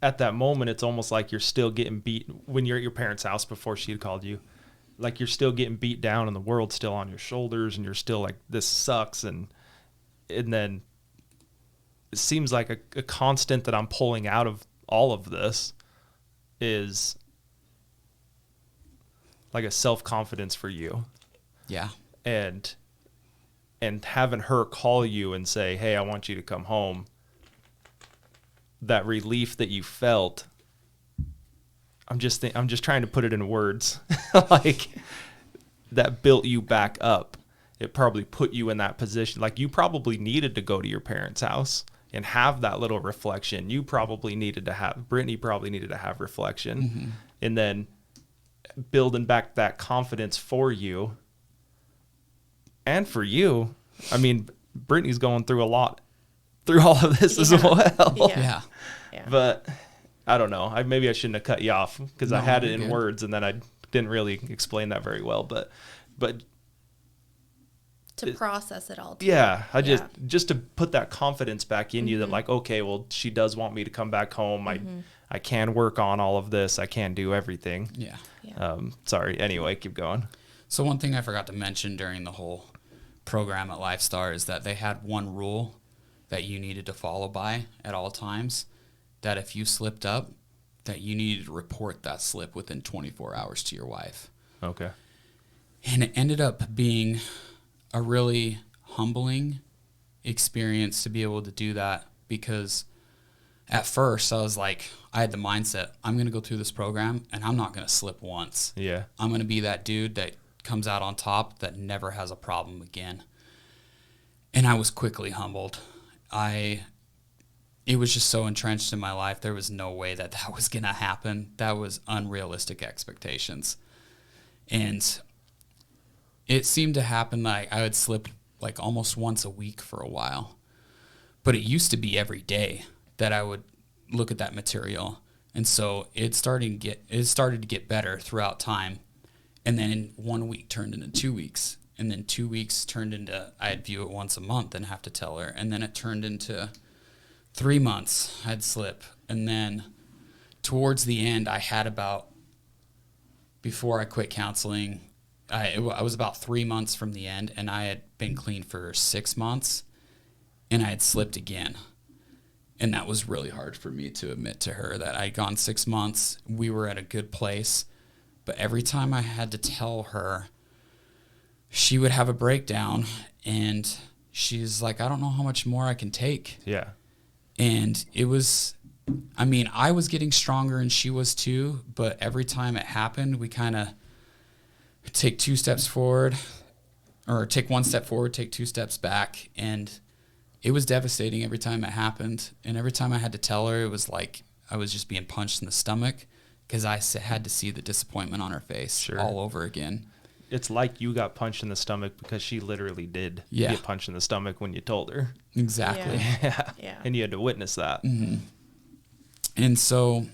At that moment, it's almost like you're still getting beat when you're at your parents' house before she had called you. Like you're still getting beat down and the world's still on your shoulders and you're still like, this sucks. And then it seems like a constant that I'm pulling out of all of this is like a self-confidence for you. Yeah. And having her call you and say, hey, I want you to come home. That relief that you felt, I'm just trying to put it in words. Like that built you back up. It probably put you in that position. Like, you probably needed to go to your parents' house and have that little reflection. Brittany probably needed to have reflection. Mm-hmm. And then building back that confidence for you and for you. I mean, Brittany's going through a lot through all of this as well. Yeah. But I don't know. Maybe I shouldn't have cut you off because I had it in good. words and then I didn't really explain that very well. But to process it all. Too. yeah, just to put that confidence back in you that, like, okay, well, she does want me to come back home. I can work on all of this. I can do everything. Yeah. Sorry. Anyway, keep going. So one thing I forgot to mention during the whole program at LifeStar is that they had one rule that you needed to follow by at all times, that if you slipped up, that you needed to report that slip within 24 hours to your wife. Okay. And it ended up being a really humbling experience to be able to do that, because at first I was like, I had the mindset, I'm going to go through this program and I'm not going to slip once. Yeah. I'm going to be that dude that comes out on top that never has a problem again. And I was quickly humbled. It was just so entrenched in my life. There was no way that was going to happen. That was unrealistic expectations. And it seemed to happen like I would slip like almost once a week for a while. But it used to be every day that I would look at that material. And so it started to get better throughout time. And then 1 week turned into 2 weeks. And then 2 weeks turned into, I'd view it once a month and have to tell her. And then it turned into 3 months I'd slip. And then towards the end, I had about, before I quit counseling, I was about 3 months from the end, and I had been clean for 6 months, and I had slipped again. And that was really hard for me to admit to her that I'd gone 6 months. We were at a good place. But every time I had to tell her, she would have a breakdown, and she's like, I don't know how much more I can take. Yeah. And it was, I mean, I was getting stronger and she was too, but every time it happened, we kind of take 2 steps forward, or take 1 step forward, take 2 steps back. And it was devastating every time it happened. And every time I had to tell her, it was like I was just being punched in the stomach, because I had to see the disappointment on her face all over again. It's like you got punched in the stomach because she literally did get punched in the stomach when you told her. Exactly. Yeah. And you had to witness that. Mm-hmm. And so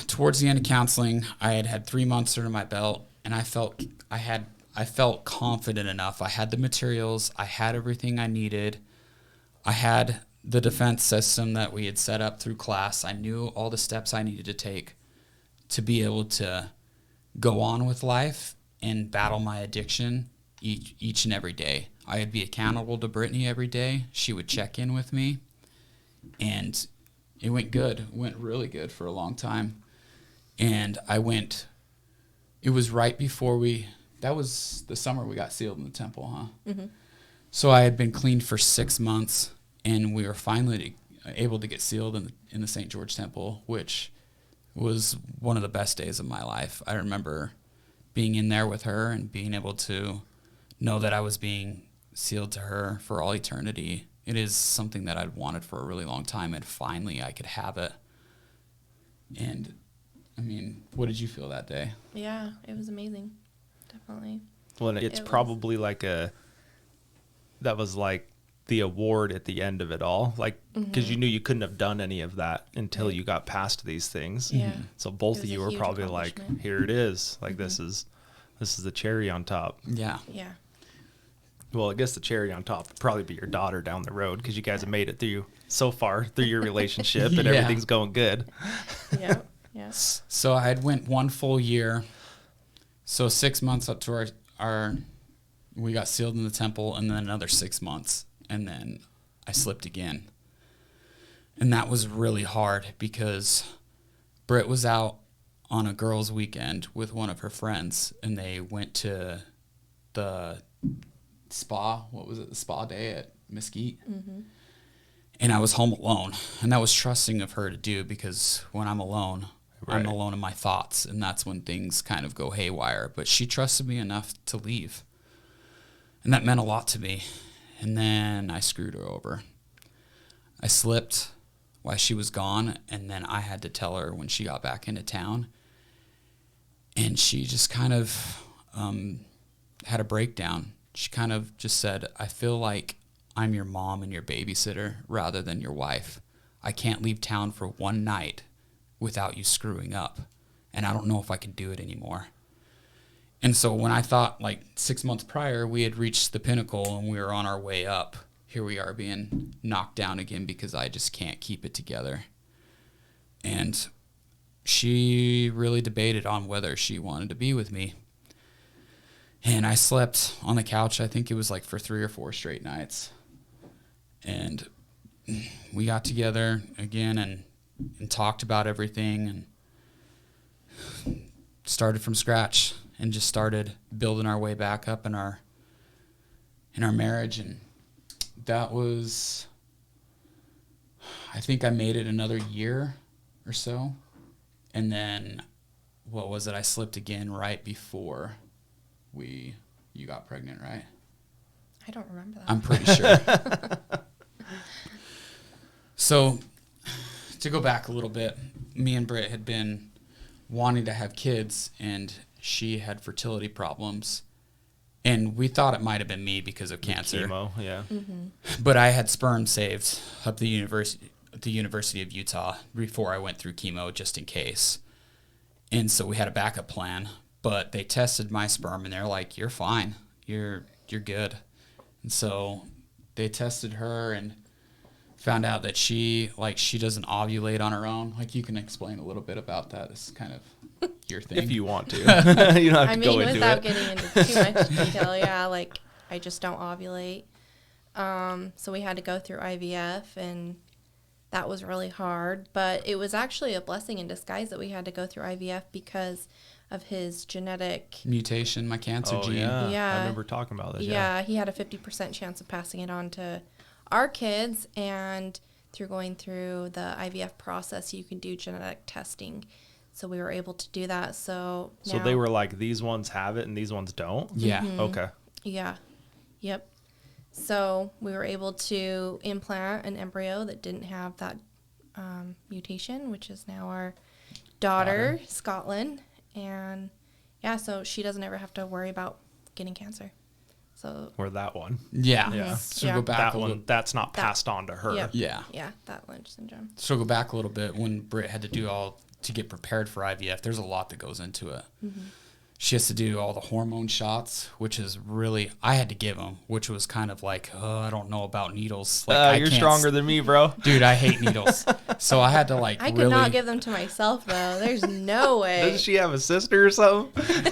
towards the end of counseling, I had 3 months under my belt, and I felt confident enough. I had the materials. I had everything I needed. I had the defense system that we had set up through class. I knew all the steps I needed to take to be able to go on with life and battle my addiction each and every day. I would be accountable to Brittany every day. She would check in with me, and it went good. It went really good for a long time. And it was right before that was the summer we got sealed in the temple, huh? Mm-hmm. So I had been clean for 6 months, and we were finally able to get sealed in the St. George Temple, which was one of the best days of my life. I remember being in there with her and being able to know that I was being sealed to her for all eternity. It is something that I'd wanted for a really long time, and finally I could have it. And, I mean, what did you feel that day? Yeah, it was amazing. Definitely. Well, it's probably that was like the award at the end of it all, like, because you knew you couldn't have done any of that until you got past these things. Yeah. So both of you were probably like, here it is. Like, this is the cherry on top. Yeah. Yeah. Well, I guess the cherry on top would probably be your daughter down the road, because you guys have made it through so far through your relationship and everything's going good. Yeah. Yeah. So I had went 1 full year. So 6 months up to we got sealed in the temple, and then another 6 months. And then I slipped again. And that was really hard, because Britt was out on a girls' weekend with one of her friends, and they went to the spa. What was it? The spa day at Mesquite. Mm-hmm. And I was home alone, and that was trusting of her to do, because when I'm alone, I'm alone in my thoughts, and that's when things kind of go haywire. But she trusted me enough to leave, and that meant a lot to me. And then I screwed her over. I slipped while she was gone, and then I had to tell her when she got back into town. And she just kind of had a breakdown. She kind of just said, I feel like I'm your mom and your babysitter rather than your wife. I can't leave town for one night without you screwing up, and I don't know if I can do it anymore. And so when I thought like 6 months prior we had reached the pinnacle and we were on our way up, here we are being knocked down again because I just can't keep it together. And she really debated on whether she wanted to be with me. And I slept on the couch, I think it was like for 3 or 4 straight nights. And we got together again and talked about everything and started from scratch and just started building our way back up in our marriage. And that was, I think I made it another year or so. And then, what was it? I slipped again right before you got pregnant, right? I don't remember that. I'm pretty sure. So, to go back a little bit, me and Britt had been wanting to have kids, and she had fertility problems. And we thought it might have been me because of cancer. Chemo, yeah. Mm-hmm. But I had sperm saved up the University of Utah before I went through chemo, just in case. And so we had a backup plan. But they tested my sperm, and they're like, "You're fine. You're good." And so they tested her and found out that she doesn't ovulate on her own. Like, you can explain a little bit about that. It's kind of your thing. If you want to. You don't have to go into it. Without getting into too much detail, yeah, like, I just don't ovulate. So we had to go through IVF, and that was really hard. But it was actually a blessing in disguise that we had to go through IVF because of his genetic mutation, my cancer gene. Yeah. I remember talking about this. Yeah, he had a 50% chance of passing it on to our kids, and through going through the IVF process, you can do genetic testing. So we were able to do that. So they were like, these ones have it and these ones don't? Yeah. Mm-hmm. Okay. Yeah. Yep. So we were able to implant an embryo that didn't have that mutation, which is now our daughter, Scotland. And yeah, so she doesn't ever have to worry about getting cancer. So Or that one. Yeah. Yeah. So Yeah. go back That one, that's not passed on to her. Yep. Yeah. Yeah, that Lynch syndrome. So go back a little bit when Britt had to do all to get prepared for IVF. There's a lot that goes into it. Mm-hmm. She has to do all the hormone shots, which is really, I had to give them, which was kind of like, oh, I don't know about needles. Like, You're stronger than me, bro. Dude, I hate needles. So I had to I could not give them to myself, though. There's no way. Doesn't she have a sister or something?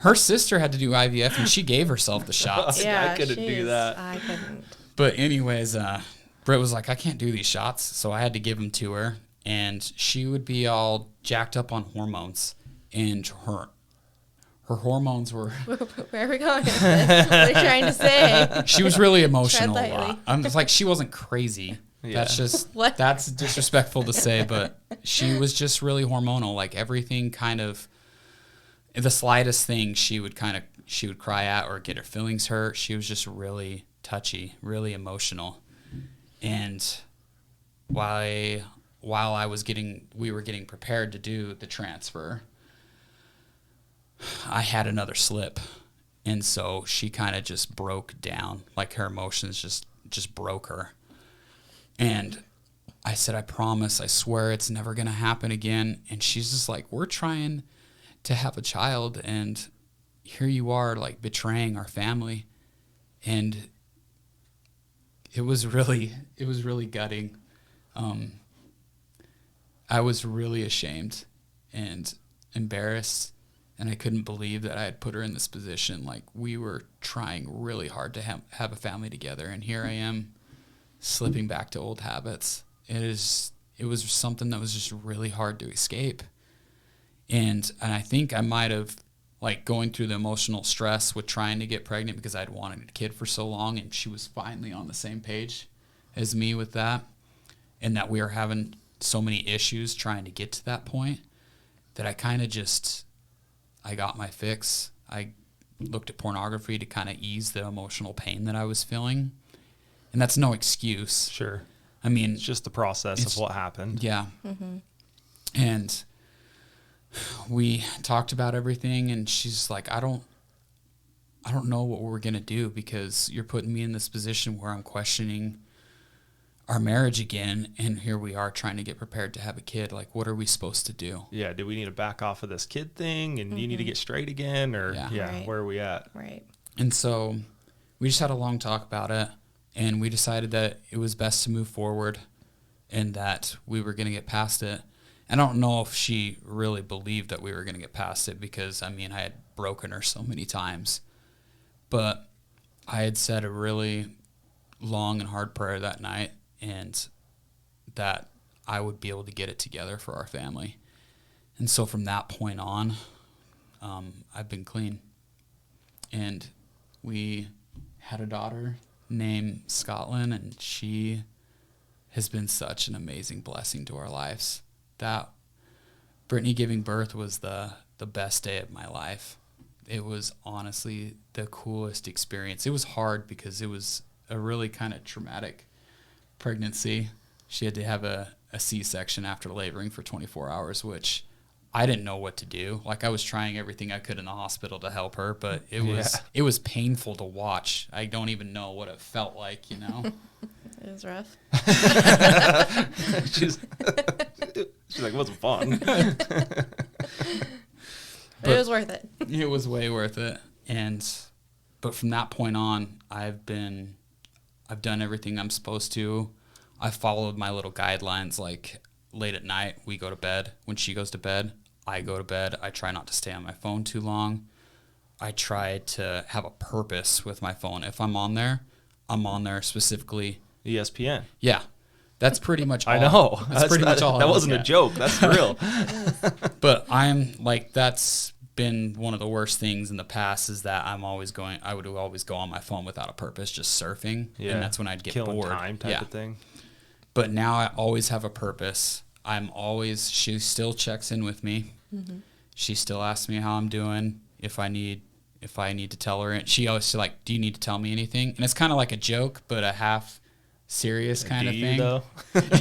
Her sister had to do IVF, and she gave herself the shots. Yeah, I couldn't do that. I couldn't. But anyways, Britt was like, I can't do these shots. So I had to give them to her, and she would be all jacked up on hormones. And her hormones were... Where are we going with this? What are you trying to say? She was really emotional a Tread lightly. lot. I'm just like, she wasn't crazy. Yeah. That's just... What? That's disrespectful to say, but she was just really hormonal. Like, everything kind of... The slightest thing she would cry at or get her feelings hurt. She was just really touchy, really emotional. And while we were getting prepared to do the transfer, I had another slip. And so she kind of just broke down. Like, her emotions just broke her. And I said, I promise, I swear it's never going to happen again. And she's just like, we're trying to have a child, and here you are, like, betraying our family. And it was really gutting. I was really ashamed and embarrassed, and I couldn't believe that I had put her in this position. Like, we were trying really hard to have a family together, and here I am slipping back to old habits. It was something that was just really hard to escape. And I think I might have, like, going through the emotional stress with trying to get pregnant because I'd wanted a kid for so long, and she was finally on the same page as me with that, and that we were having so many issues trying to get to that point that I kind of I got my fix. I looked at pornography to kind of ease the emotional pain that I was feeling. And that's no excuse. Sure. I mean, It's just the process of what happened. yeah. And we talked about everything, and she's like, I don't know what we're going to do, because you're putting me in this position where I'm questioning our marriage again, and here we are trying to get prepared to have a kid. Like, what are we supposed to do? Yeah, do we need to back off of this kid thing, and you need to get straight again, or Right. where are we at? Right. And so we just had a long talk about it, and we decided that it was best to move forward and that we were going to get past it. And I don't know if she really believed that we were going to get past it, because, I mean, I had broken her so many times. But I had said a really long and hard prayer that night, and that I would be able to get it together for our family. And so from that point on, I've been clean. And we had a daughter named Scotland, and she has been such an amazing blessing to our lives. That Brittany giving birth was the best day of my life. It was honestly the coolest experience. It was hard because it was a really kind of traumatic pregnancy. She had to have a C-section after laboring for 24 hours, which I didn't know what to do. Like, I was trying everything I could in the hospital to help her, but it was painful to watch. I don't even know what it felt like, you know? It was rough. she's like, it wasn't fun. But it was worth it. It was way worth it. But from that point on, I've done everything I'm supposed to. I followed my little guidelines, like late at night, we go to bed. When she goes to bed, I go to bed. I try not to stay on my phone too long. I try to have a purpose with my phone. If I'm on there specifically. ESPN. Yeah. That's pretty much all. I know. That's pretty much all. That wasn't a joke. That's real. But I'm like, that's been one of the worst things in the past, is that I would always go on my phone without a purpose, just surfing. Yeah. And that's when I'd get Killing bored. time type of thing. But now I always have a purpose. She still checks in with me. Mm-hmm. She still asks me how I'm doing, if I need to tell her. And she always like, do you need to tell me anything? And it's kind of like a joke, but a half serious kind of thing. Though?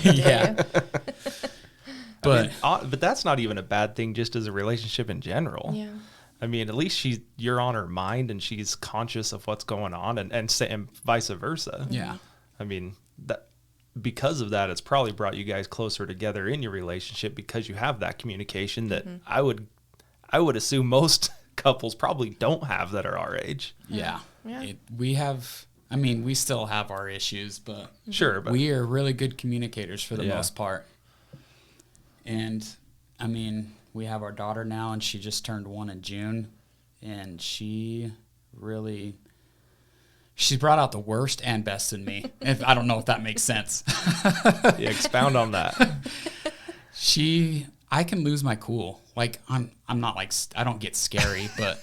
Yeah. But but that's not even a bad thing, just as a relationship in general. Yeah. I mean, at least you're on her mind, and she's conscious of what's going on, and vice versa. Yeah. I mean, that because of that, it's probably brought you guys closer together in your relationship, because you have that communication that I would assume most couples probably don't have that are our age. Yeah. Yeah. We still have our issues, but Sure, but we are really good communicators for the most part. And I mean, we have our daughter now, and she just turned 1 in June, and she brought out the worst and best in me. I don't know if that makes sense. yeah, expound on that. I can lose my cool. Like, I'm not like, I don't get scary, but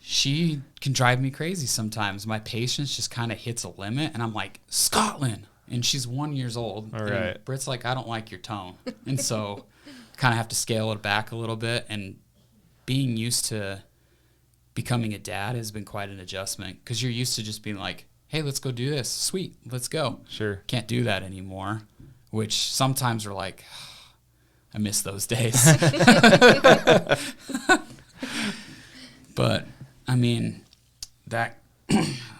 she can drive me crazy sometimes. My patience just kind of hits a limit, and I'm like, Scotland. And she's 1 year old. All right. And Britt's like, I don't like your tone. And so kind of have to scale it back a little bit. And being used to becoming a dad has been quite an adjustment, because you're used to just being like, hey, let's go do this. Sweet, let's go. Sure. Can't do that anymore, which sometimes are like, I miss those days. But, I mean, that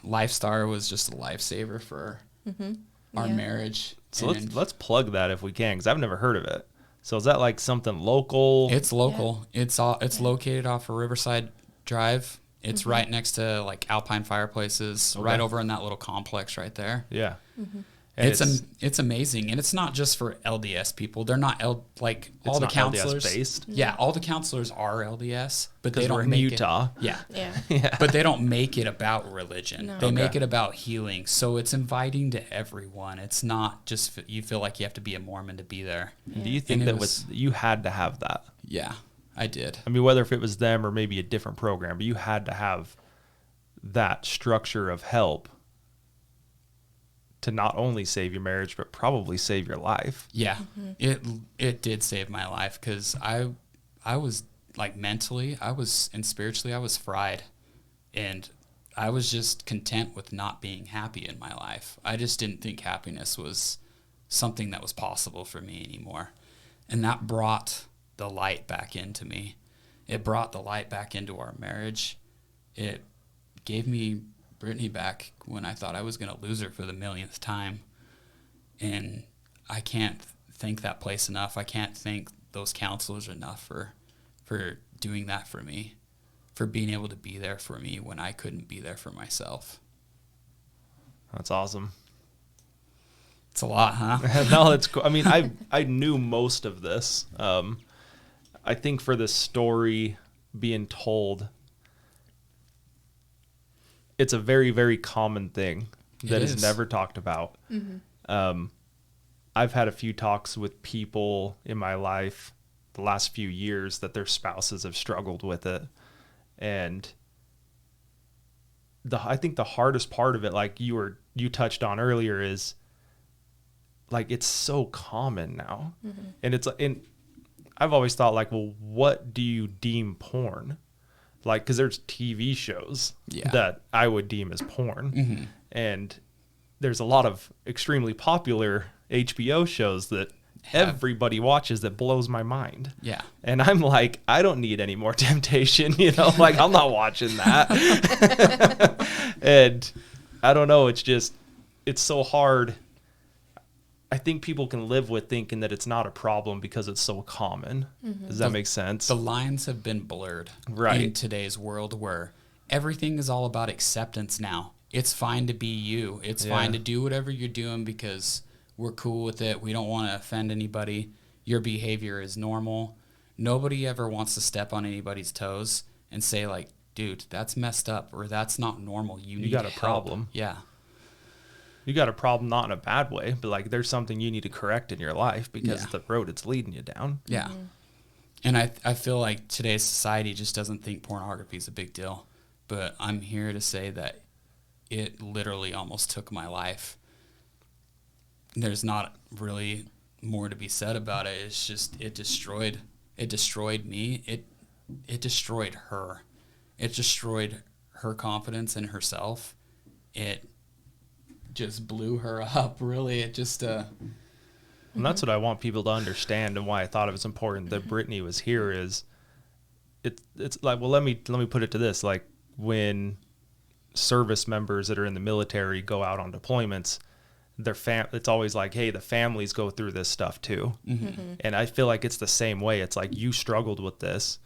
Lifestar was just a lifesaver for our marriage. So let's plug that if we can, because I've never heard of it. So is that like something local? It's local. Yeah. It's located off of Riverside Drive. It's right next to like Alpine Fireplaces, right over in that little complex right there. Yeah. It's amazing, and it's not just for LDS people. They're not all the counselors. LDS based. Yeah, all the counselors are LDS, but they don't we're in make Utah. Yeah. Yeah. But they don't make it about religion. No. They make it about healing. So it's inviting to everyone. It's not just you feel like you have to be a Mormon to be there. Yeah. Do you think you had to have that? Yeah, I did. I mean, whether if it was them or maybe a different program, but you had to have that structure of help to not only save your marriage, but probably save your life. Yeah, it did save my life, because I was like mentally, and spiritually, I was fried, and I was just content with not being happy in my life. I just didn't think happiness was something that was possible for me anymore. And that brought the light back into me. It brought the light back into our marriage. It gave me Brittany back when I thought I was going to lose her for the millionth time. And I can't thank that place enough. I can't thank those counselors enough for doing that for me, for being able to be there for me when I couldn't be there for myself. That's awesome. It's a lot, huh? No, it's cool. I mean, I knew most of this. I think for the story being told, it's a very, very common thing that is never talked about. Mm-hmm. I've had a few talks with people in my life the last few years that their spouses have struggled with it. And I think the hardest part of it, like you touched on earlier, is like it's so common now. Mm-hmm. And I've always thought, like, well, what do you deem porn? Like, because there's TV shows that I would deem as porn. Mm-hmm. And there's a lot of extremely popular HBO shows that everybody watches that blows my mind. Yeah. And I'm like, I don't need any more temptation, like I'm not watching that. And I don't know, it's so hard. I think people can live with thinking that it's not a problem because it's so common. Mm-hmm. Does that make sense? The lines have been blurred in today's world, where everything is all about acceptance now. It's fine to be you. It's fine to do whatever you're doing because we're cool with it. We don't want to offend anybody. Your behavior is normal. Nobody ever wants to step on anybody's toes and say, like, dude, that's messed up, or that's not normal. You need got a help. Problem. Yeah. You got a problem, not in a bad way, but like there's something you need to correct in your life because the road it's leading you down. Yeah. Mm-hmm. And I feel like today's society just doesn't think pornography is a big deal. But I'm here to say that it literally almost took my life. There's not really more to be said about it. It's just it destroyed me. It destroyed her. It destroyed her confidence in herself. It just blew her up, really. It just and that's what I want people to understand, and why I thought it was important that Brittany was here is it's like, well, let me put it to this, like when service members that are in the military go out on deployments, it's always like, hey, the families go through this stuff too. Mm-hmm. Mm-hmm. And I feel like it's the same way. It's like you struggled with this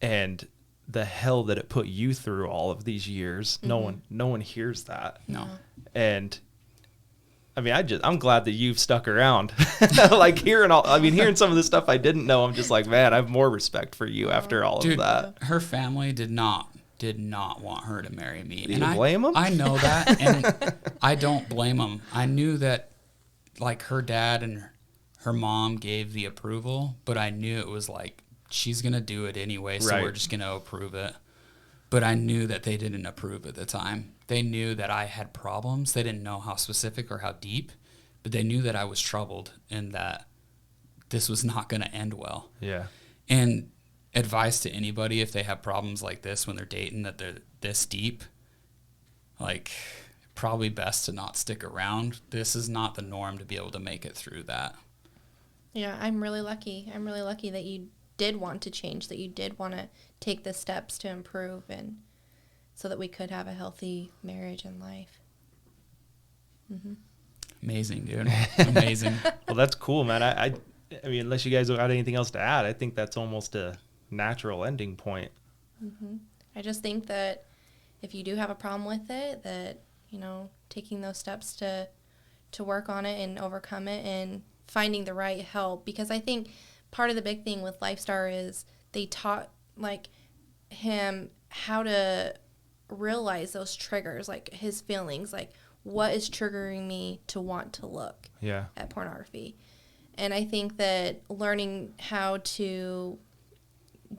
and the hell that it put you through all of these years. Mm-hmm. No one hears that. No. And I mean, I'm glad that you've stuck around. Like hearing some of the stuff I didn't know, I'm just like, man, I have more respect for you after all of that. Her family did not want her to marry me. Do you blame them? I know that, and I don't blame them. I knew that, like, her dad and her mom gave the approval, but I knew it was like, she's going to do it anyway, so we're just going to approve it. But I knew that they didn't approve at the time. They knew that I had problems. They didn't know how specific or how deep, but they knew that I was troubled and that this was not going to end well. Yeah. And advice to anybody, if they have problems like this when they're dating, that they're this deep, like, probably best to not stick around. This is not the norm to be able to make it through that. Yeah, I'm really lucky. I'm really lucky that you did want to change, that you did want to take the steps to improve, and so that we could have a healthy marriage and life. Mm-hmm. Amazing, dude. Amazing. Well, that's cool, man. I mean, unless you guys got anything else to add, I think that's almost a natural ending point. Mm-hmm. I just think that if you do have a problem with it, that, taking those steps to work on it and overcome it and finding the right help, because I think part of the big thing with LifeStar is they taught, like, him how to realize those triggers, like his feelings, like what is triggering me to want to look at pornography. And I think that learning how to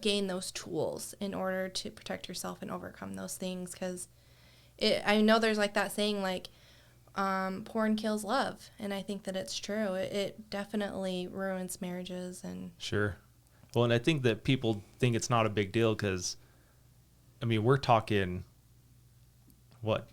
gain those tools in order to protect yourself and overcome those things, because I know there's like that saying like, porn kills love, and I think that it's true. It definitely ruins marriages. And Sure. Well, and I think that people think it's not a big deal because, I mean, we're talking,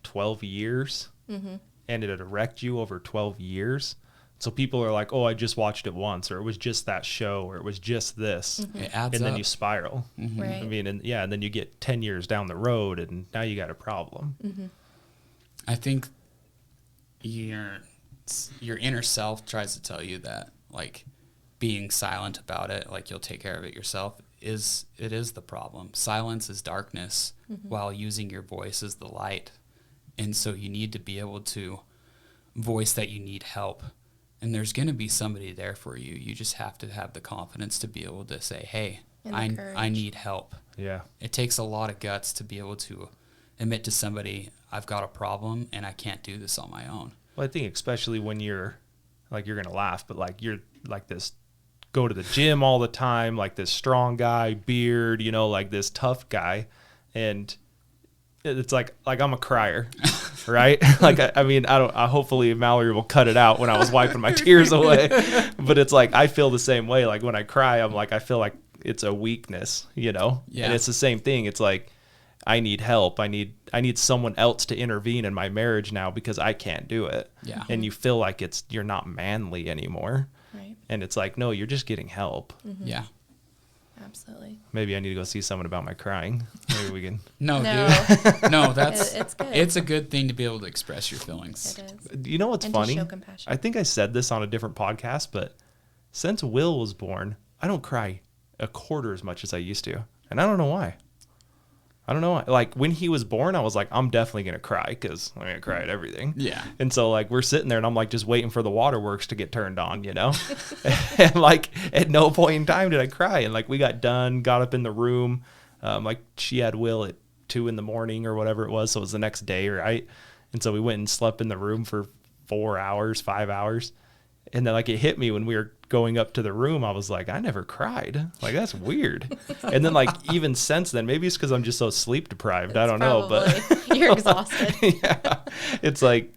12 years? Mm-hmm. And it had wrecked you over 12 years. So people are like, oh, I just watched it once, or it was just that show, or it was just this. Mm-hmm. It adds and up. then you spiral. Mm-hmm. Right. I mean, and then you get 10 years down the road, and now you got a problem. Mm-hmm. I think your inner self tries to tell you that, like, being silent about it, like you'll take care of it yourself, is the problem. Silence is darkness, while using your voice is the light. And so you need to be able to voice that you need help. And there's going to be somebody there for you. You just have to have the confidence to be able to say, hey, I need help. Yeah. It takes a lot of guts to be able to admit to somebody, I've got a problem and I can't do this on my own. Well, I think especially when you're going to laugh, but like you're like this, go to the gym all the time, like this strong guy, beard, like this tough guy. And it's like I'm a crier, right? Like, I mean, hopefully Mallory will cut it out when I was wiping my tears away, but it's like, I feel the same way. Like when I cry, I'm like, I feel like it's a weakness, Yeah. And it's the same thing. It's like, I need help. I need someone else to intervene in my marriage now because I can't do it. Yeah. And you feel like you're not manly anymore. Right. And it's like, no, you're just getting help. Mm-hmm. Yeah. Absolutely. Maybe I need to go see someone about my crying. Maybe we can. No, No. dude. No, It's good. It's a good thing to be able to express your feelings. It is. You know what's And funny? to show compassion. I think I said this on a different podcast, but since Will was born, I don't cry a quarter as much as I used to. And I don't know why. Like when he was born, I was like, I'm definitely going to cry because I'm going to cry at everything. Yeah. And so like we're sitting there and I'm like just waiting for the waterworks to get turned on, and like at no point in time did I cry. And like we got done, got up in the room. Like she had Will at 2 a.m. or whatever it was. So it was the next day, right? And so we went and slept in the room for 4 hours, 5 hours. And then like it hit me when we were going up to the room. I was like, I never cried. Like, that's weird. And then like even since then, maybe it's because I'm just so sleep deprived. I don't know, but you're exhausted. yeah, it's like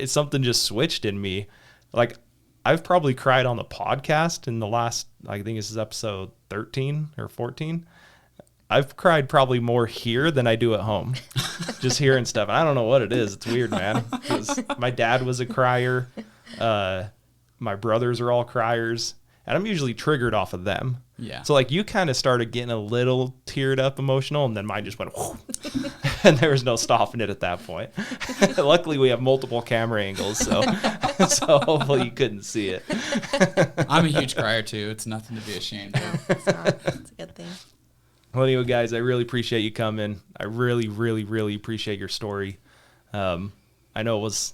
something just switched in me. Like I've probably cried on the podcast in the last, I think this is episode 13 or 14. I've cried probably more here than I do at home, just hearing stuff. And I don't know what it is. It's weird, man. 'Cause my dad was a crier. My brothers are all criers, and I'm usually triggered off of them. Yeah. So like you kind of started getting a little teared up emotional, and then mine just went whoo, and there was no stopping it at that point. Luckily we have multiple camera angles, so hopefully you couldn't see it. I'm a huge crier too. It's nothing to be ashamed No, of. it's not. It's a good thing. Well, anyway, guys, I really appreciate you coming. I really, really, really appreciate your story. I know it was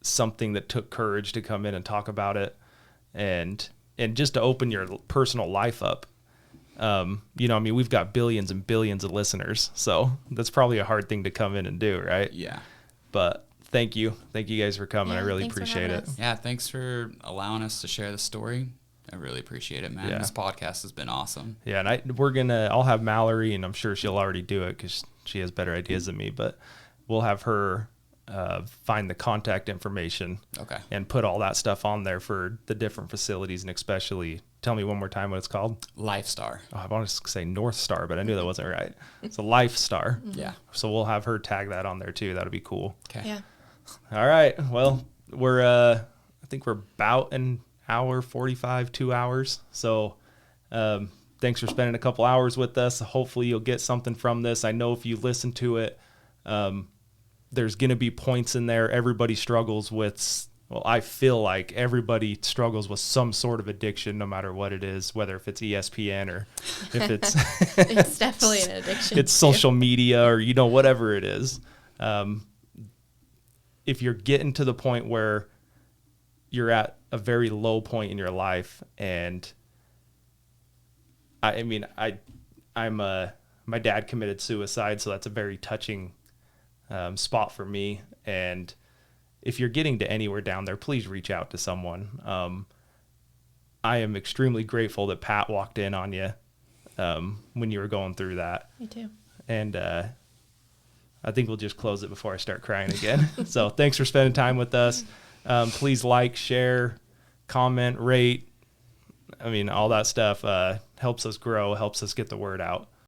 something that took courage to come in and talk about it, and just to open your personal life up. I mean, we've got billions and billions of listeners, so that's probably a hard thing to come in and do, right? Yeah. But thank you guys for coming. Yeah, I really thanks for appreciate having it. us. Yeah. Thanks for allowing us to share the story. I really appreciate it, man. Yeah. This podcast has been awesome. Yeah, and I'll have Mallory, and I'm sure she'll already do it because she has better ideas than me, but we'll have her find the contact information. Okay. And put all that stuff on there for the different facilities, and especially, tell me one more time what it's called. Lifestar. Oh, I wanted to say North Star, but I knew that wasn't right. It's a Life Star. Yeah. So we'll have her tag that on there too. That'll be cool. Okay. Yeah. All right. Well, I think we're about an hour 45, 2 hours. So thanks for spending a couple hours with us. Hopefully you'll get something from this. I know if you listen to it, there's going to be points in there. Everybody struggles with, well, I feel like everybody struggles with some sort of addiction, no matter what it is, whether if it's ESPN or if it's, It's definitely an addiction. it's social media or, whatever it is. If you're getting to the point where you're at a very low point in your life, and my dad committed suicide, so that's a very touching spot for me. And if you're getting to anywhere down there, please reach out to someone. I am extremely grateful that Pat walked in on you when you were going through that. Me too. And I think we'll just close it before I start crying again. So thanks for spending time with us. Please like, share, comment, rate. I mean, all that stuff helps us grow, helps us get the word out.